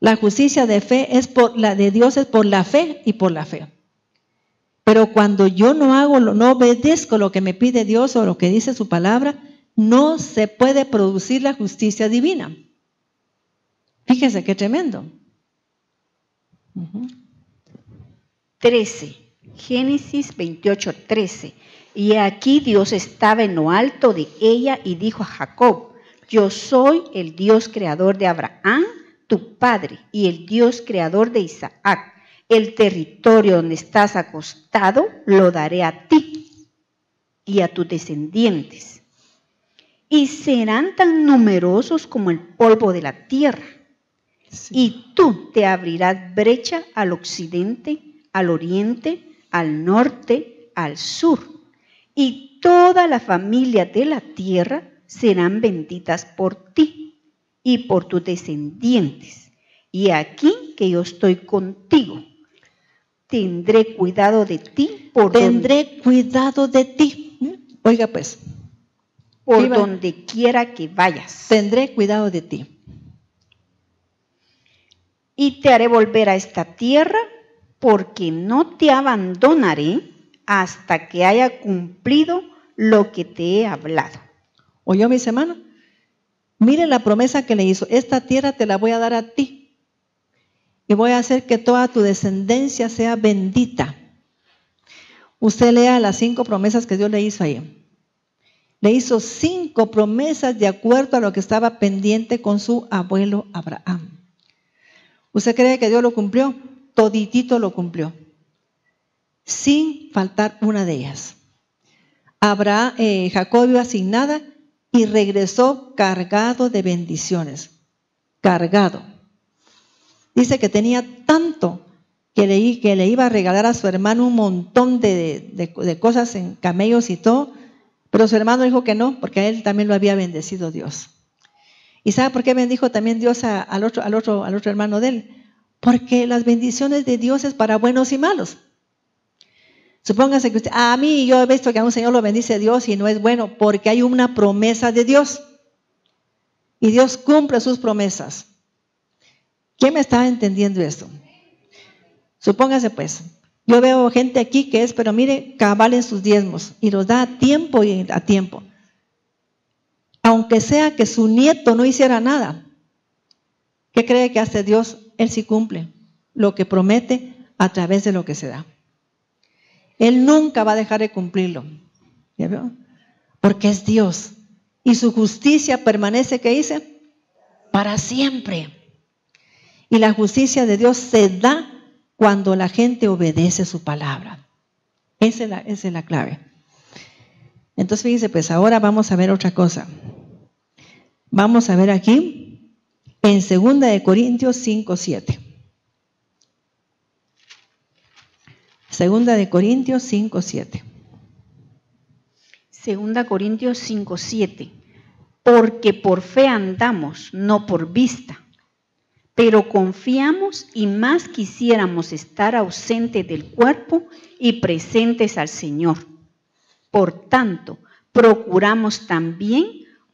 La justicia de fe la de Dios es por la fe y por la fe. Pero cuando yo no obedezco lo que me pide Dios o lo que dice su palabra, no se puede producir la justicia divina. Fíjese qué tremendo. 13. Génesis 28:13. Y aquí Dios estaba en lo alto de ella y dijo a Jacob: yo soy el Dios creador de Abraham, tu padre, y el Dios creador de Isaac. El territorio donde estás acostado lo daré a ti y a tus descendientes, y serán tan numerosos como el polvo de la tierra. Sí. Y tú te abrirás brecha al occidente, al oriente, al norte, al sur, y toda la familia de la tierra serán benditas por ti y por tus descendientes. Y aquí que yo estoy contigo, tendré cuidado de ti. Cuidado de ti. Oiga pues. Por donde quiera que vayas. Tendré cuidado de ti. Y te haré volver a esta tierra, porque no te abandonaré hasta que haya cumplido lo que te he hablado. ¿Oyó, mis hermanos? Mire la promesa que le hizo. Esta tierra te la voy a dar a ti. Y voy a hacer que toda tu descendencia sea bendita. Usted lea las 5 promesas que Dios le hizo ahí. Le hizo 5 promesas de acuerdo a lo que estaba pendiente con su abuelo Abraham. ¿Usted cree que Dios lo cumplió? Toditito lo cumplió, sin faltar una de ellas. Jacob iba sin nada y regresó cargado de bendiciones. Cargado. Dice que tenía tanto que le iba a regalar a su hermano un montón de cosas en camellos y todo, pero su hermano dijo que no, porque a él también lo había bendecido Dios. ¿Y sabe por qué bendijo también Dios al otro hermano de él? Porque las bendiciones de Dios es para buenos y malos. Supóngase que usted, a mí yo he visto que a un señor lo bendice Dios y no es bueno, porque hay una promesa de Dios. Y Dios cumple sus promesas. ¿Quién me está entendiendo esto? Supóngase pues, yo veo gente aquí que es, pero mire, cabal en sus diezmos y los da a tiempo y a tiempo. Aunque sea que su nieto no hiciera nada, ¿qué cree que hace Dios? Él sí cumple lo que promete a través de lo que se da. Él nunca va a dejar de cumplirlo. ¿Ya veo? Porque es Dios. Y su justicia permanece, ¿qué dice? Para siempre. Y la justicia de Dios se da cuando la gente obedece su palabra. Esa es la clave. Entonces, fíjense, pues ahora vamos a ver otra cosa. Vamos a ver aquí en 2 Corintios 5:7. 2 Corintios 5:7. 2 Corintios 5:7. Porque por fe andamos, no por vista. Pero confiamos y más quisiéramos estar ausentes del cuerpo y presentes al Señor. Por tanto, procuramos también,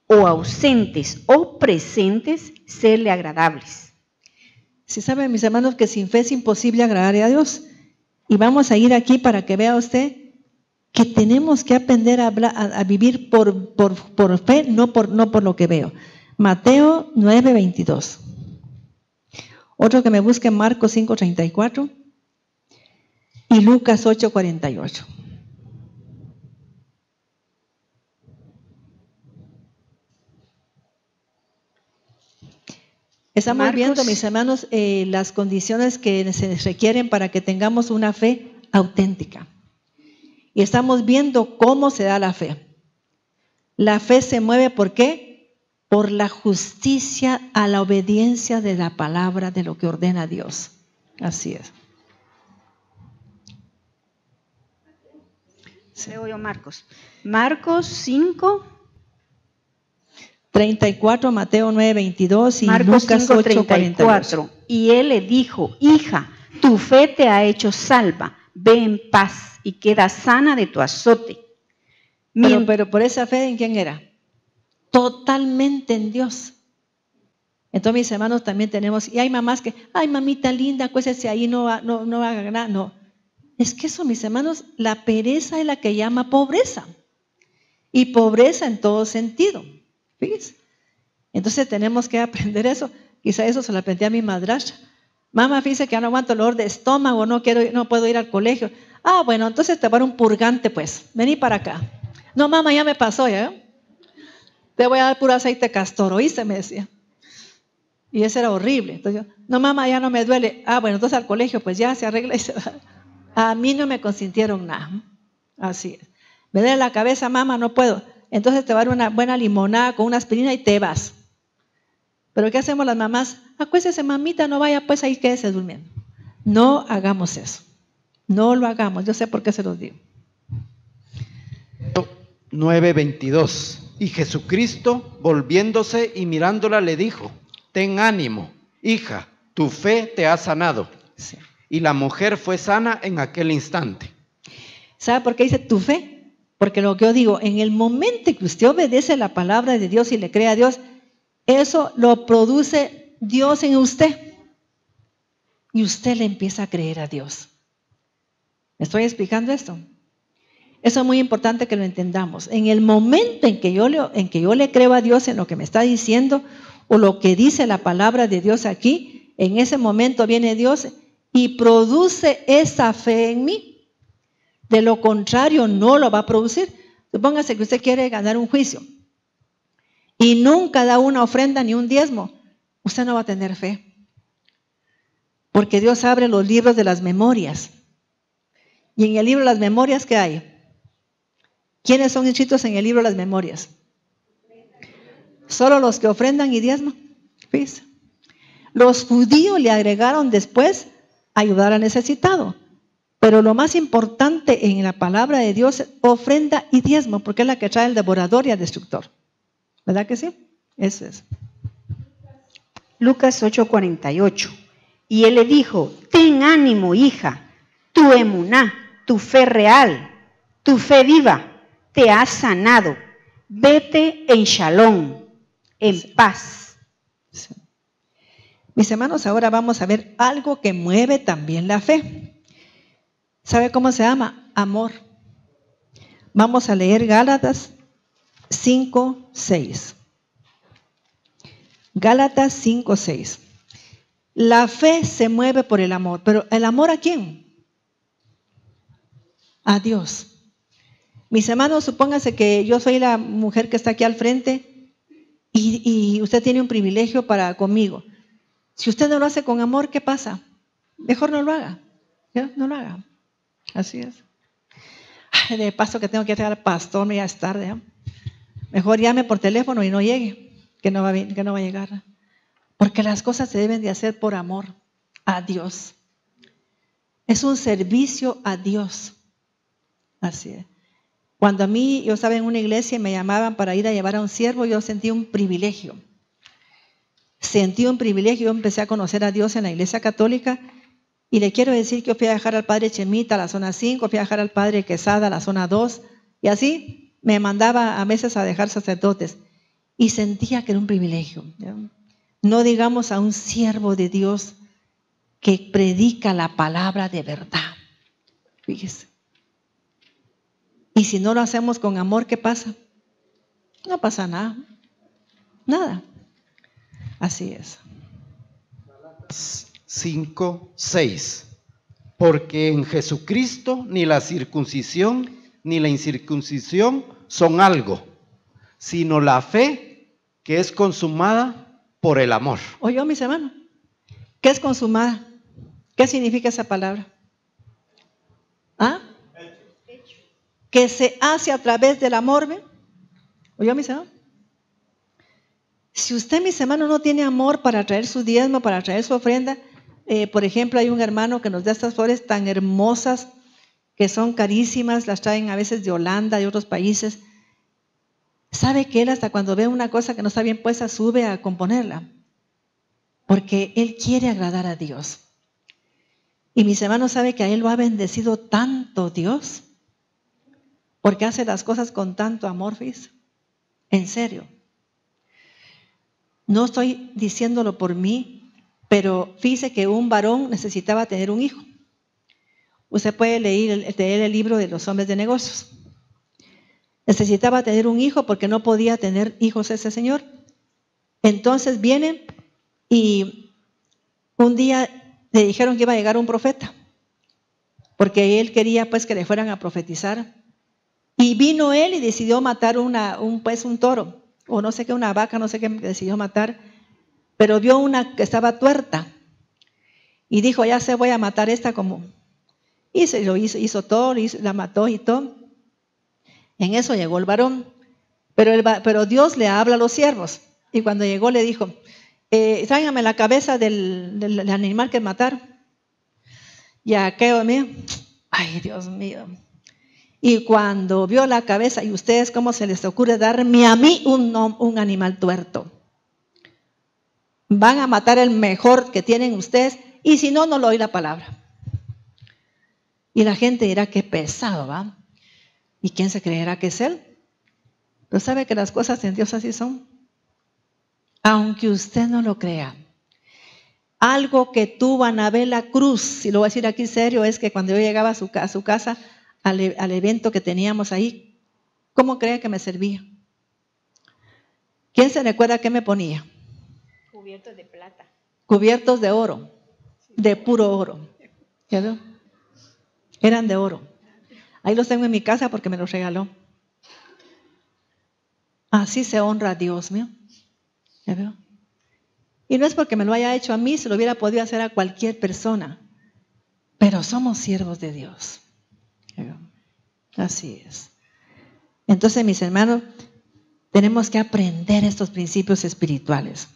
o ausentes o presentes, serle agradables. Si saben, mis hermanos, que sin fe es imposible agradarle a Dios. Y vamos a ir aquí para que vea usted que tenemos que aprender a vivir por fe, no por lo que veo. Mateo 9:22. Otro que me busque, Marcos 5:34 y Lucas 8:48. Estamos viendo, mis hermanos, las condiciones que se requieren para que tengamos una fe auténtica. Y estamos viendo cómo se da la fe. La fe se mueve, ¿por qué? Por la justicia a la obediencia de la palabra, de lo que ordena Dios. Así es. Leo yo Marcos. Marcos 5. 34, Mateo 9:22 y Marcos Lucas 8:44. Y él le dijo: hija, tu fe te ha hecho salva, ve en paz y queda sana de tu azote. Pero por esa fe, ¿en quién era? Totalmente en Dios. Entonces, mis hermanos, también tenemos, y hay mamás que, ay, mamita linda, acuérdese ahí, no haga nada. No, es que eso, mis hermanos, la pereza es la que llama pobreza. y pobreza en todo sentido. Fíjense. Entonces tenemos que aprender eso. Quizá eso se lo aprendí a mi madrastra. Mamá, fíjese que ya no aguanto el dolor de estómago, no puedo ir al colegio. Ah, bueno, entonces te voy a dar un purgante, pues. Vení para acá. No, mamá, ya me pasó, ¿ya? Te voy a dar puro aceite castor, ¿oíste? Me decía. Y eso era horrible. Entonces yo, no, mamá, ya no me duele. Ah, bueno, entonces al colegio, pues ya se arregla y se va. A mí no me consintieron nada. Así es. Me duele la cabeza, mamá, no puedo. Entonces te va a dar una buena limonada con una aspirina y te vas. Pero ¿qué hacemos las mamás? Acuéstese, mamita, no vaya, pues ahí quédese durmiendo. No hagamos eso. No lo hagamos. Yo sé por qué se los digo. 9:22. Y Jesucristo, volviéndose y mirándola, le dijo: ten ánimo, hija, tu fe te ha sanado. Sí. Y la mujer fue sana en aquel instante. ¿Sabe por qué dice tu fe? Porque lo que yo digo, en el momento que usted obedece la palabra de Dios y le cree a Dios, eso lo produce Dios en usted. Y usted le empieza a creer a Dios. ¿Me estoy explicando esto? Eso es muy importante que lo entendamos. En el momento en que yo le creo a Dios en lo que me está diciendo o lo que dice la palabra de Dios aquí, en ese momento viene Dios y produce esa fe en mí. De lo contrario, no lo va a producir. Supóngase que usted quiere ganar un juicio y nunca da una ofrenda ni un diezmo. Usted no va a tener fe. Porque Dios abre los libros de las memorias. Y en el libro de las memorias, ¿qué hay? ¿Quiénes son inscritos en el libro de las memorias? Solo los que ofrendan y diezman. Fíjense. Los judíos le agregaron después ayudar al necesitado. Pero lo más importante en la palabra de Dios es ofrenda y diezmo, porque es la que trae el devorador y el destructor. ¿Verdad que sí? Eso es. Lucas 8:48. Y él le dijo: ten ánimo, hija, tu emuná, tu fe real, tu fe viva, te ha sanado. Vete en shalom, en paz. Sí. Mis hermanos, ahora vamos a ver algo que mueve también la fe. ¿Sabe cómo se llama? Amor. Vamos a leer Gálatas 5:6. Gálatas 5:6. La fe se mueve por el amor, pero ¿el amor a quién? A Dios. Mis hermanos, supóngase que yo soy la mujer que está aquí al frente y usted tiene un privilegio conmigo. Si usted no lo hace con amor, ¿qué pasa? Mejor no lo haga. ¿Ya? No lo haga. Así es. Ay, de paso que tengo que llegar al pastor, ya es tarde. ¿eh? Mejor llame por teléfono y no llegue, que no va a llegar. Porque las cosas se deben de hacer por amor a Dios. Es un servicio a Dios. Así es. Cuando a mí, yo estaba en una iglesia y me llamaban para ir a llevar a un siervo, yo sentí un privilegio. Sentí un privilegio. Yo empecé a conocer a Dios en la iglesia católica y le quiero decir que yo fui a dejar al padre Chemita a la zona 5, fui a dejar al padre Quesada a la zona 2 y así me mandaba a veces a dejar sacerdotes y sentía que era un privilegio. ¿Ya? No digamos a un siervo de Dios que predica la palabra de verdad. Fíjese. Y si no lo hacemos con amor, ¿qué pasa? No pasa nada. Nada. Así es. 5:6. Porque en Jesucristo ni la circuncisión ni la incircuncisión son algo, sino la fe que es consumada por el amor. Oye, mis hermanos, ¿qué es consumada? ¿Qué significa esa palabra? ¿Ah? Que se hace a través del amor, ¿ve? Oye, mis hermanos. Si usted, mis hermanos, no tiene amor para traer su diezmo, para traer su ofrenda, por ejemplo, hay un hermano que nos da estas flores tan hermosas, que son carísimas, las traen a veces de Holanda, de otros países. ¿Sabe que él hasta cuando ve una cosa que no está bien puesta, sube a componerla? Porque él quiere agradar a Dios. Y mis hermanos, ¿sabe que a él lo ha bendecido tanto Dios? Porque hace las cosas con tanto amor, ¿ves? En serio. No estoy diciéndolo por mí, pero fíjese que un varón necesitaba tener un hijo. Usted puede leer el libro de los hombres de negocios. Necesitaba tener un hijo porque no podía tener hijos ese señor. Entonces viene y un día le dijeron que iba a llegar un profeta, porque él quería pues que le fueran a profetizar. Y vino él y decidió matar un toro, o no sé qué, una vaca, no sé qué decidió matar, pero vio una que estaba tuerta y dijo, ya sé, voy a matar esta como. Y se lo hizo todo, la mató y todo. En eso llegó el varón, pero Dios le habla a los siervos. Y cuando llegó le dijo, tráigame la cabeza del animal que mataron. Y aquello mío, ay Dios mío. Y cuando vio la cabeza, y ustedes, ¿cómo se les ocurre darme a mí un animal tuerto? Van a matar el mejor que tienen ustedes, y si no, no le oí la palabra. Y la gente dirá, qué pesado, ¿va? ¿Y quién se creerá que es él? Pero sabe que las cosas en Dios así son. Aunque usted no lo crea. Algo que tuvo Anabela Cruz, si lo voy a decir aquí serio, es que cuando yo llegaba a su casa, al evento que teníamos ahí, ¿cómo cree que me servía? ¿Quién se recuerda qué me ponía? Cubiertos de plata. Cubiertos de oro, de puro oro. ¿Ya veo? Eran de oro. Ahí los tengo en mi casa porque me los regaló. Así se honra a Dios mío. ¿Ya veo? Y no es porque me lo haya hecho a mí, se lo hubiera podido hacer a cualquier persona. Pero somos siervos de Dios. ¿Ya veo? Así es. Entonces, mis hermanos, tenemos que aprender estos principios espirituales.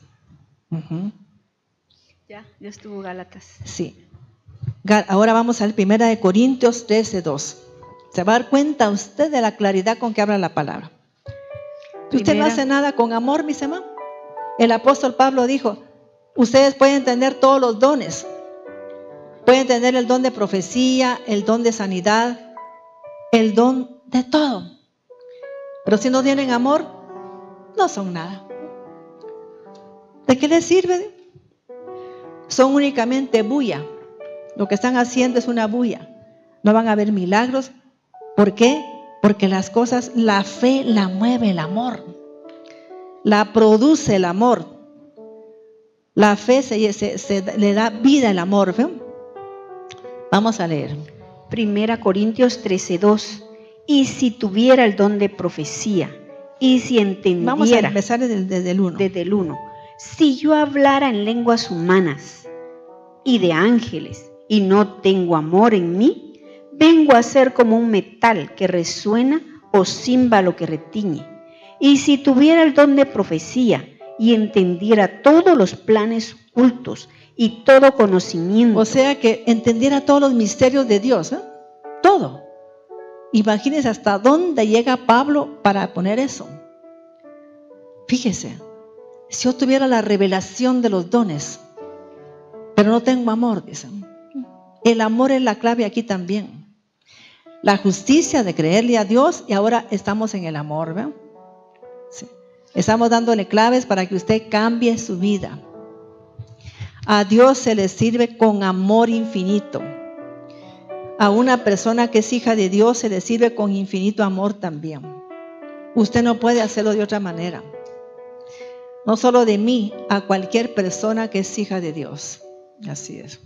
Ya estuvo Gálatas. Sí. Ahora vamos al 1 Corintios 13:2. Se va a dar cuenta usted de la claridad con que habla la palabra. Usted no hace nada con amor, mis hermanos. El apóstol Pablo dijo, ustedes pueden tener todos los dones. Pueden tener el don de profecía, el don de sanidad, el don de todo. Pero si no tienen amor, no son nada. ¿De qué les sirve? Son únicamente bulla. Lo que están haciendo es una bulla. No van a ver milagros. ¿Por qué? Porque las cosas, la fe la mueve el amor. La produce el amor. La fe le da vida al amor. ¿Ve? Vamos a leer. 1 Corintios 13:2. Y si tuviera el don de profecía, y si entendiera. Vamos a empezar desde el 1. Desde el 1. Si yo hablara en lenguas humanas y de ángeles, y no tengo amor en mí, vengo a ser como un metal que resuena o címbalo que retiñe. Y si tuviera el don de profecía y entendiera todos los planes ocultos y todo conocimiento. O sea, que entendiera todos los misterios de Dios, ¿eh? Todo. Imagínense hasta dónde llega Pablo para poner eso. Fíjese, si yo tuviera la revelación de los dones, pero no tengo amor, dicen. El amor es la clave aquí también. La justicia de creerle a Dios, y ahora estamos en el amor, ¿ve? Sí. Estamos dándole claves para que usted cambie su vida. A Dios se le sirve con amor infinito. A una persona que es hija de Dios se le sirve con infinito amor también. Usted no puede hacerlo de otra manera. No solo de mí, a cualquier persona que es hija de Dios. Así es.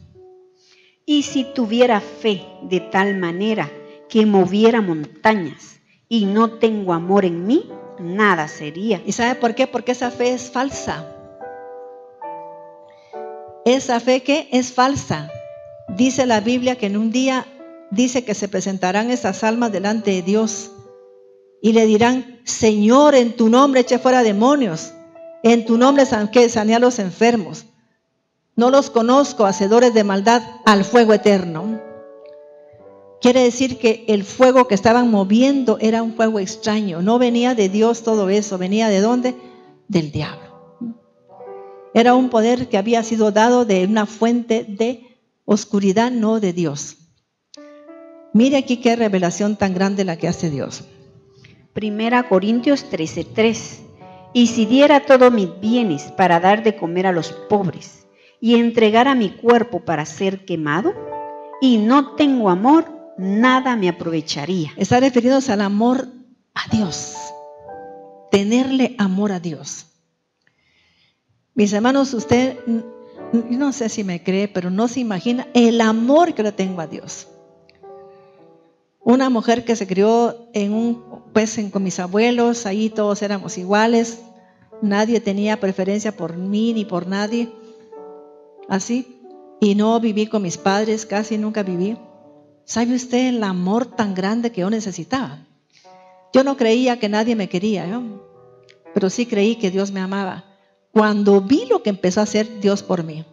Y si tuviera fe de tal manera que moviera montañas y no tengo amor en mí, nada sería. ¿Y sabe por qué? Porque esa fe es falsa. Esa fe que es falsa. Dice la Biblia que en un día dice que se presentarán esas almas delante de Dios y le dirán, Señor, en tu nombre eché fuera demonios, en tu nombre sané a los enfermos. No los conozco, hacedores de maldad, al fuego eterno. Quiere decir que el fuego que estaban moviendo era un fuego extraño. No venía de Dios todo eso. ¿Venía de dónde? Del diablo. Era un poder que había sido dado de una fuente de oscuridad, no de Dios. Mire aquí qué revelación tan grande la que hace Dios. 1 Corintios 13:3. Y si diera todos mis bienes para dar de comer a los pobres y entregara mi cuerpo para ser quemado, y no tengo amor, nada me aprovecharía. Está refiriéndose al amor a Dios, tenerle amor a Dios. Mis hermanos, usted, no sé si me cree, pero no se imagina el amor que le tengo a Dios. Una mujer que se crió con mis abuelos, ahí todos éramos iguales, nadie tenía preferencia por mí ni por nadie, así, y no viví con mis padres, casi nunca viví. ¿Sabe usted el amor tan grande que yo necesitaba? Yo no creía que nadie me quería, pero sí creí que Dios me amaba. Cuando vi lo que empezó a hacer Dios por mí,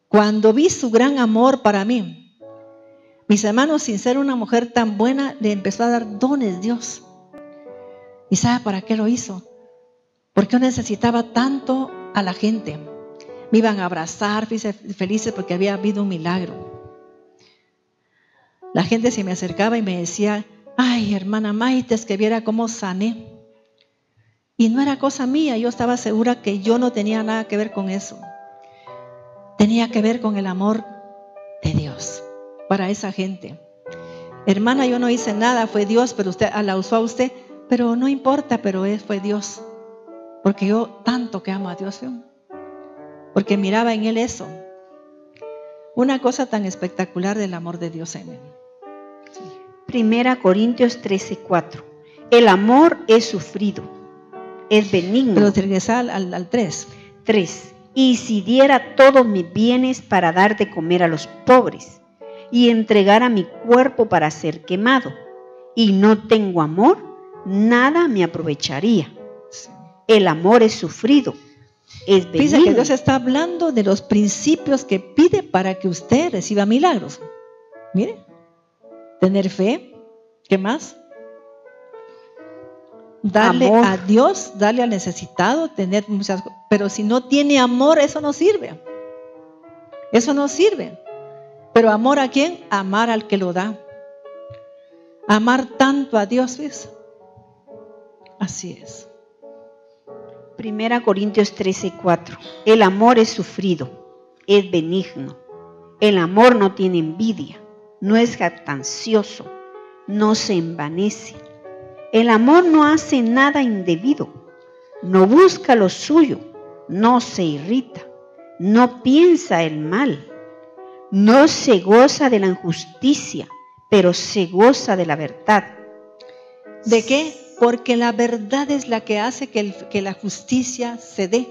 cuando vi su gran amor para mí, mis hermanos, sin ser una mujer tan buena, le empezó a dar dones Dios. ¿Y sabe para qué lo hizo? Porque yo necesitaba tanto a la gente. Me iban a abrazar, felices porque había habido un milagro. La gente se me acercaba y me decía, ay, hermana Maite, es que viera cómo sané. Y no era cosa mía, yo estaba segura que yo no tenía nada que ver con eso. Tenía que ver con el amor de Dios para esa gente. Hermana, yo no hice nada, fue Dios, pero usted la usó a usted, pero no importa, pero fue Dios. Porque yo tanto que amo a Dios, porque miraba en Él eso. Una cosa tan espectacular del amor de Dios en Él. Sí. 1 Corintios 13:4. El amor es sufrido, es benigno. Pero regresa al 3. 3. Y si diera todos mis bienes para dar de comer a los pobres, y entregara mi cuerpo para ser quemado, y no tengo amor, nada me aprovecharía. Sí. El amor es sufrido, es benigno. Fíjese que Dios está hablando de los principios que pide para que usted reciba milagros. Mire, tener fe, ¿qué más? Darle amor a Dios, darle al necesitado, tener muchas cosas. Pero si no tiene amor, eso no sirve. Eso no sirve. Pero amor ¿a quién? Amar al que lo da. Amar tanto a Dios, ¿ves? Así es. 1 Corintios 13:4. El amor es sufrido, es benigno. El amor no tiene envidia, no es jactancioso, no se envanece. El amor no hace nada indebido, no busca lo suyo, no se irrita, no piensa el mal, no se goza de la injusticia, pero se goza de la verdad. ¿De qué? Porque la verdad es la que hace que la justicia se dé.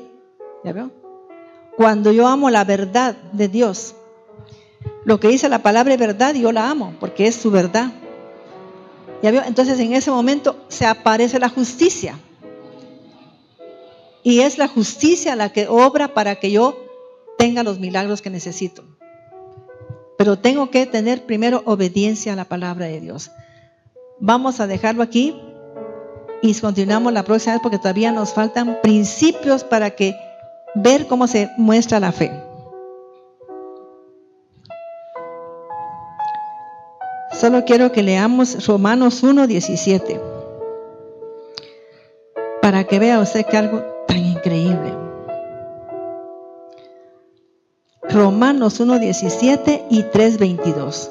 ¿Ya veo? Cuando yo amo la verdad de Dios, lo que dice la palabra es verdad y yo la amo, porque es su verdad. ¿Ya veo? Entonces en ese momento se aparece la justicia. Y es la justicia la que obra para que yo tenga los milagros que necesito. Pero tengo que tener primero obediencia a la palabra de Dios. Vamos a dejarlo aquí y continuamos la próxima vez porque todavía nos faltan principios para ver cómo se muestra la fe. Solo quiero que leamos Romanos 1:17 para que vea usted que algo tan increíble. Romanos 1:17 y 3:22.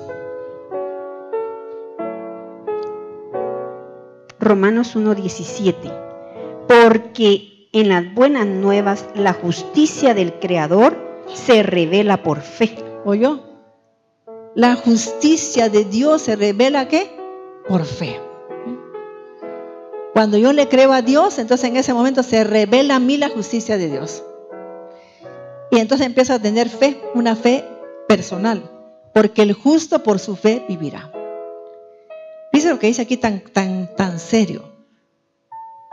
Romanos 1:17. Porque en las buenas nuevas la justicia del Creador se revela por fe. ¿Oyó? La justicia de Dios se revela ¿qué? Por fe. Cuando yo le creo a Dios, entonces en ese momento se revela a mí la justicia de Dios. Y entonces empiezo a tener fe, una fe personal, porque el justo por su fe vivirá. Dice lo que dice aquí tan serio.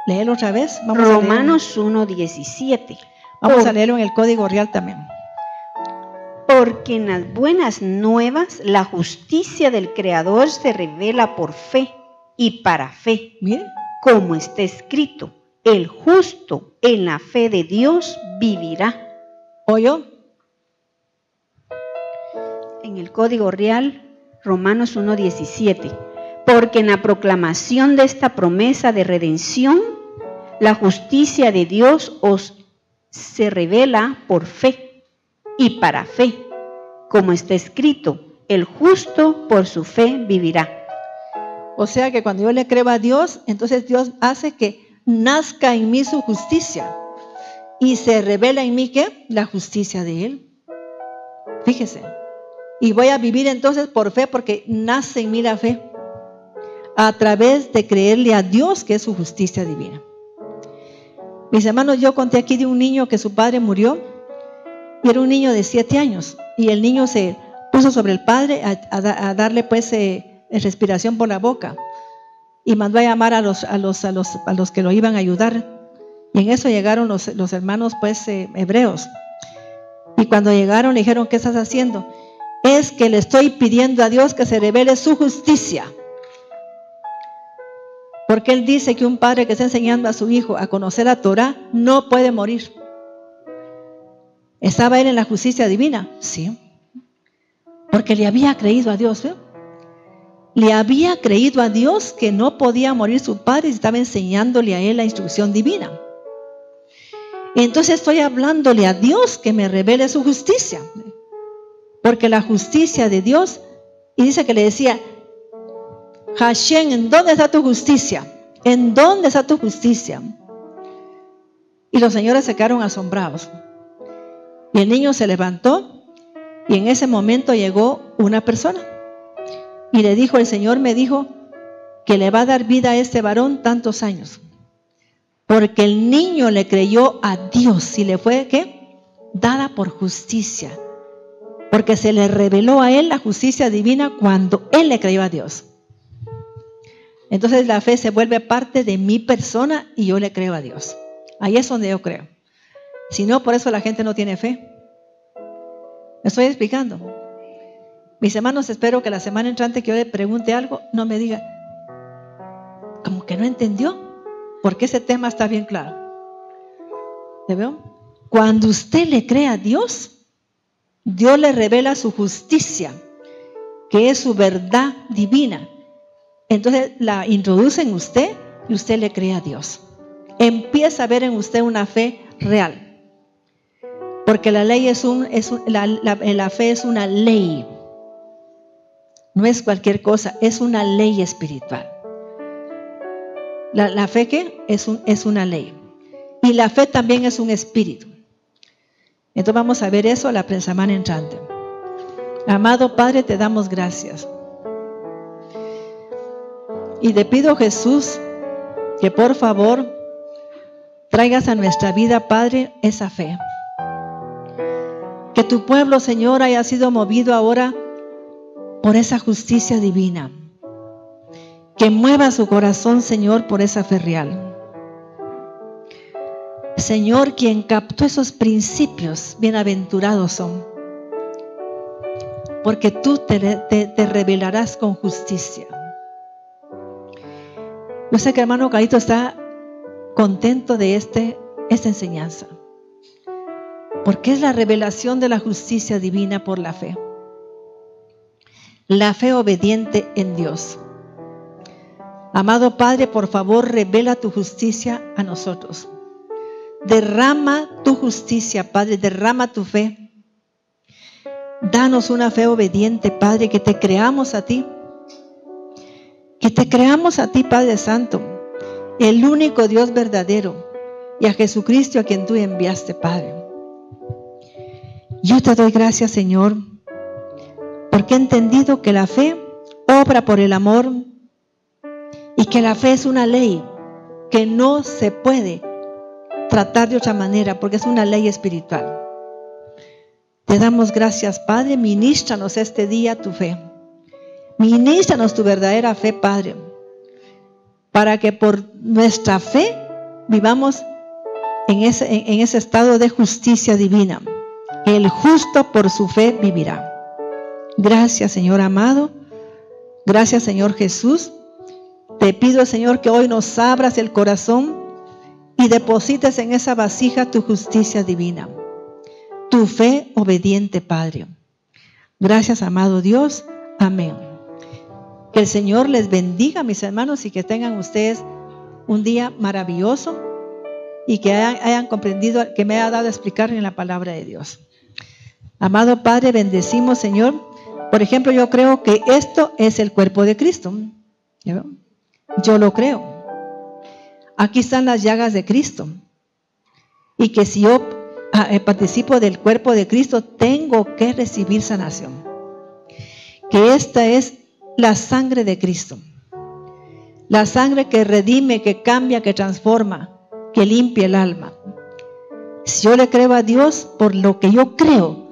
Léelo otra vez. Romanos 1:17. Vamos a leerlo en el Código Real también. Porque en las buenas nuevas la justicia del Creador se revela por fe y para fe. Mire, como está escrito, el justo en la fe de Dios vivirá. ¿oyó? En el Código Real, Romanos 1:17. Porque en la proclamación de esta promesa de redención, la justicia de Dios se revela por fe y para fe, como está escrito, el justo por su fe vivirá. O sea que cuando yo le creo a Dios, entonces Dios hace que nazca en mí su justicia. Y se revela en mí, ¿qué? La justicia de Él. Fíjese. Y voy a vivir entonces por fe, porque nace en mí la fe. A través de creerle a Dios, que es su justicia divina. Mis hermanos, yo conté aquí de un niño que su padre murió. Y era un niño de 7 años. Y el niño se puso sobre el padre a darle pues respiración por la boca. Y mandó a llamar a los que lo iban a ayudar. Y en eso llegaron los hermanos pues hebreos. Y cuando llegaron le dijeron, ¿qué estás haciendo? Es que le estoy pidiendo a Dios que se revele su justicia. Porque Él dice que un padre que está enseñando a su hijo a conocer la Torah no puede morir. ¿Estaba él en la justicia divina? Sí. Porque le había creído a Dios, ¿eh? Le había creído a Dios que no podía morir su padre y estaba enseñándole a él la instrucción divina. Entonces estoy hablándole a Dios que me revele su justicia. Porque la justicia de Dios, y dice que le decía, Hashem, ¿en dónde está tu justicia? ¿En dónde está tu justicia? Y los señores se quedaron asombrados. Y el niño se levantó y en ese momento llegó una persona. Y le dijo, el Señor me dijo que le va a dar vida a este varón tantos años. Porque el niño le creyó a Dios y le fue, ¿qué? Dada por justicia. Porque se le reveló a él la justicia divina cuando él le creyó a Dios. Entonces la fe se vuelve parte de mi persona y yo le creo a Dios. Ahí es donde yo creo. Si no, por eso la gente no tiene fe. ¿Me estoy explicando? Mis hermanos, espero que la semana entrante que yo le pregunte algo, no me diga, como que no entendió, porque ese tema está bien claro. ¿Le veo? Cuando usted le cree a Dios, Dios le revela su justicia, que es su verdad divina. Entonces la introduce en usted y usted le cree a Dios. Empieza a ver en usted una fe real. Porque la ley la fe es una ley. No es cualquier cosa, es una ley espiritual. La fe, ¿qué? Es una ley. Y la fe también es un espíritu. Entonces vamos a ver eso la semana entrante. Amado Padre, te damos gracias. Y te pido, Jesús, que por favor traigas a nuestra vida, Padre, esa fe. Que tu pueblo, Señor, haya sido movido ahora por esa justicia divina. Que mueva su corazón, Señor, por esa fe real. Señor, quien captó esos principios, bienaventurados son. Porque tú te revelarás con justicia. Yo sé que hermano Carito está contento de esta enseñanza. Porque es la revelación de la justicia divina por la fe. La fe obediente en Dios. Amado Padre, por favor, revela tu justicia a nosotros. Derrama tu justicia, Padre, derrama tu fe. Danos una fe obediente, Padre, que te creamos a ti. Que te creamos a ti, Padre Santo, el único Dios verdadero, y a Jesucristo a quien tú enviaste, Padre. Yo te doy gracias, Señor, porque he entendido que la fe obra por el amor y que la fe es una ley que no se puede tratar de otra manera porque es una ley espiritual. Te damos gracias, Padre. Ministranos este día tu fe. Ministranos tu verdadera fe, Padre, para que por nuestra fe vivamos en ese estado de justicia divina. El justo por su fe vivirá. Gracias, Señor amado. Gracias, Señor Jesús. Te pido, Señor, que hoy nos abras el corazón y deposites en esa vasija tu justicia divina, tu fe obediente, Padre. Gracias, amado Dios. Amén. Que el Señor les bendiga, mis hermanos, y que tengan ustedes un día maravilloso y que hayan comprendido, que me ha dado a explicar en la palabra de Dios. Amado Padre, bendecimos, Señor. Por ejemplo, yo creo que esto es el cuerpo de Cristo. ¿Ya? Yo lo creo. Aquí están las llagas de Cristo. Y que si yo participo del cuerpo de Cristo, tengo que recibir sanación. Que esta es la sangre de Cristo. La sangre que redime, que cambia, que transforma, que limpia el alma. Si yo le creo a Dios, por lo que yo creo,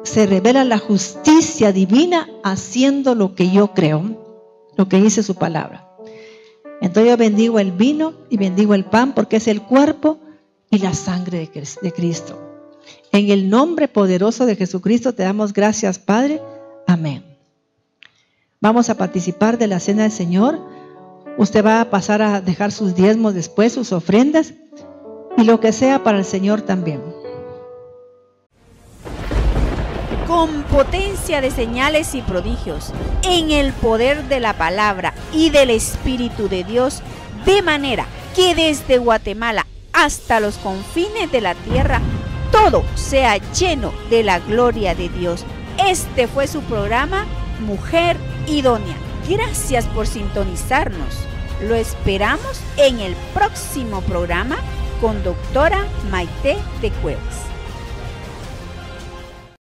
se revela la justicia divina haciendo lo que yo creo, lo que dice su palabra. Entonces yo bendigo el vino y bendigo el pan porque es el cuerpo y la sangre de Cristo. En el nombre poderoso de Jesucristo te damos gracias, Padre. Amén. Vamos a participar de la cena del Señor. Usted va a pasar a dejar sus diezmos después, sus ofrendas y lo que sea para el Señor también. Con potencia de señales y prodigios, en el poder de la palabra y del Espíritu de Dios, de manera que desde Guatemala hasta los confines de la tierra, todo sea lleno de la gloria de Dios. Este fue su programa, Mujer Idónea. Gracias por sintonizarnos. Lo esperamos en el próximo programa con doctora Maite de Cuevas.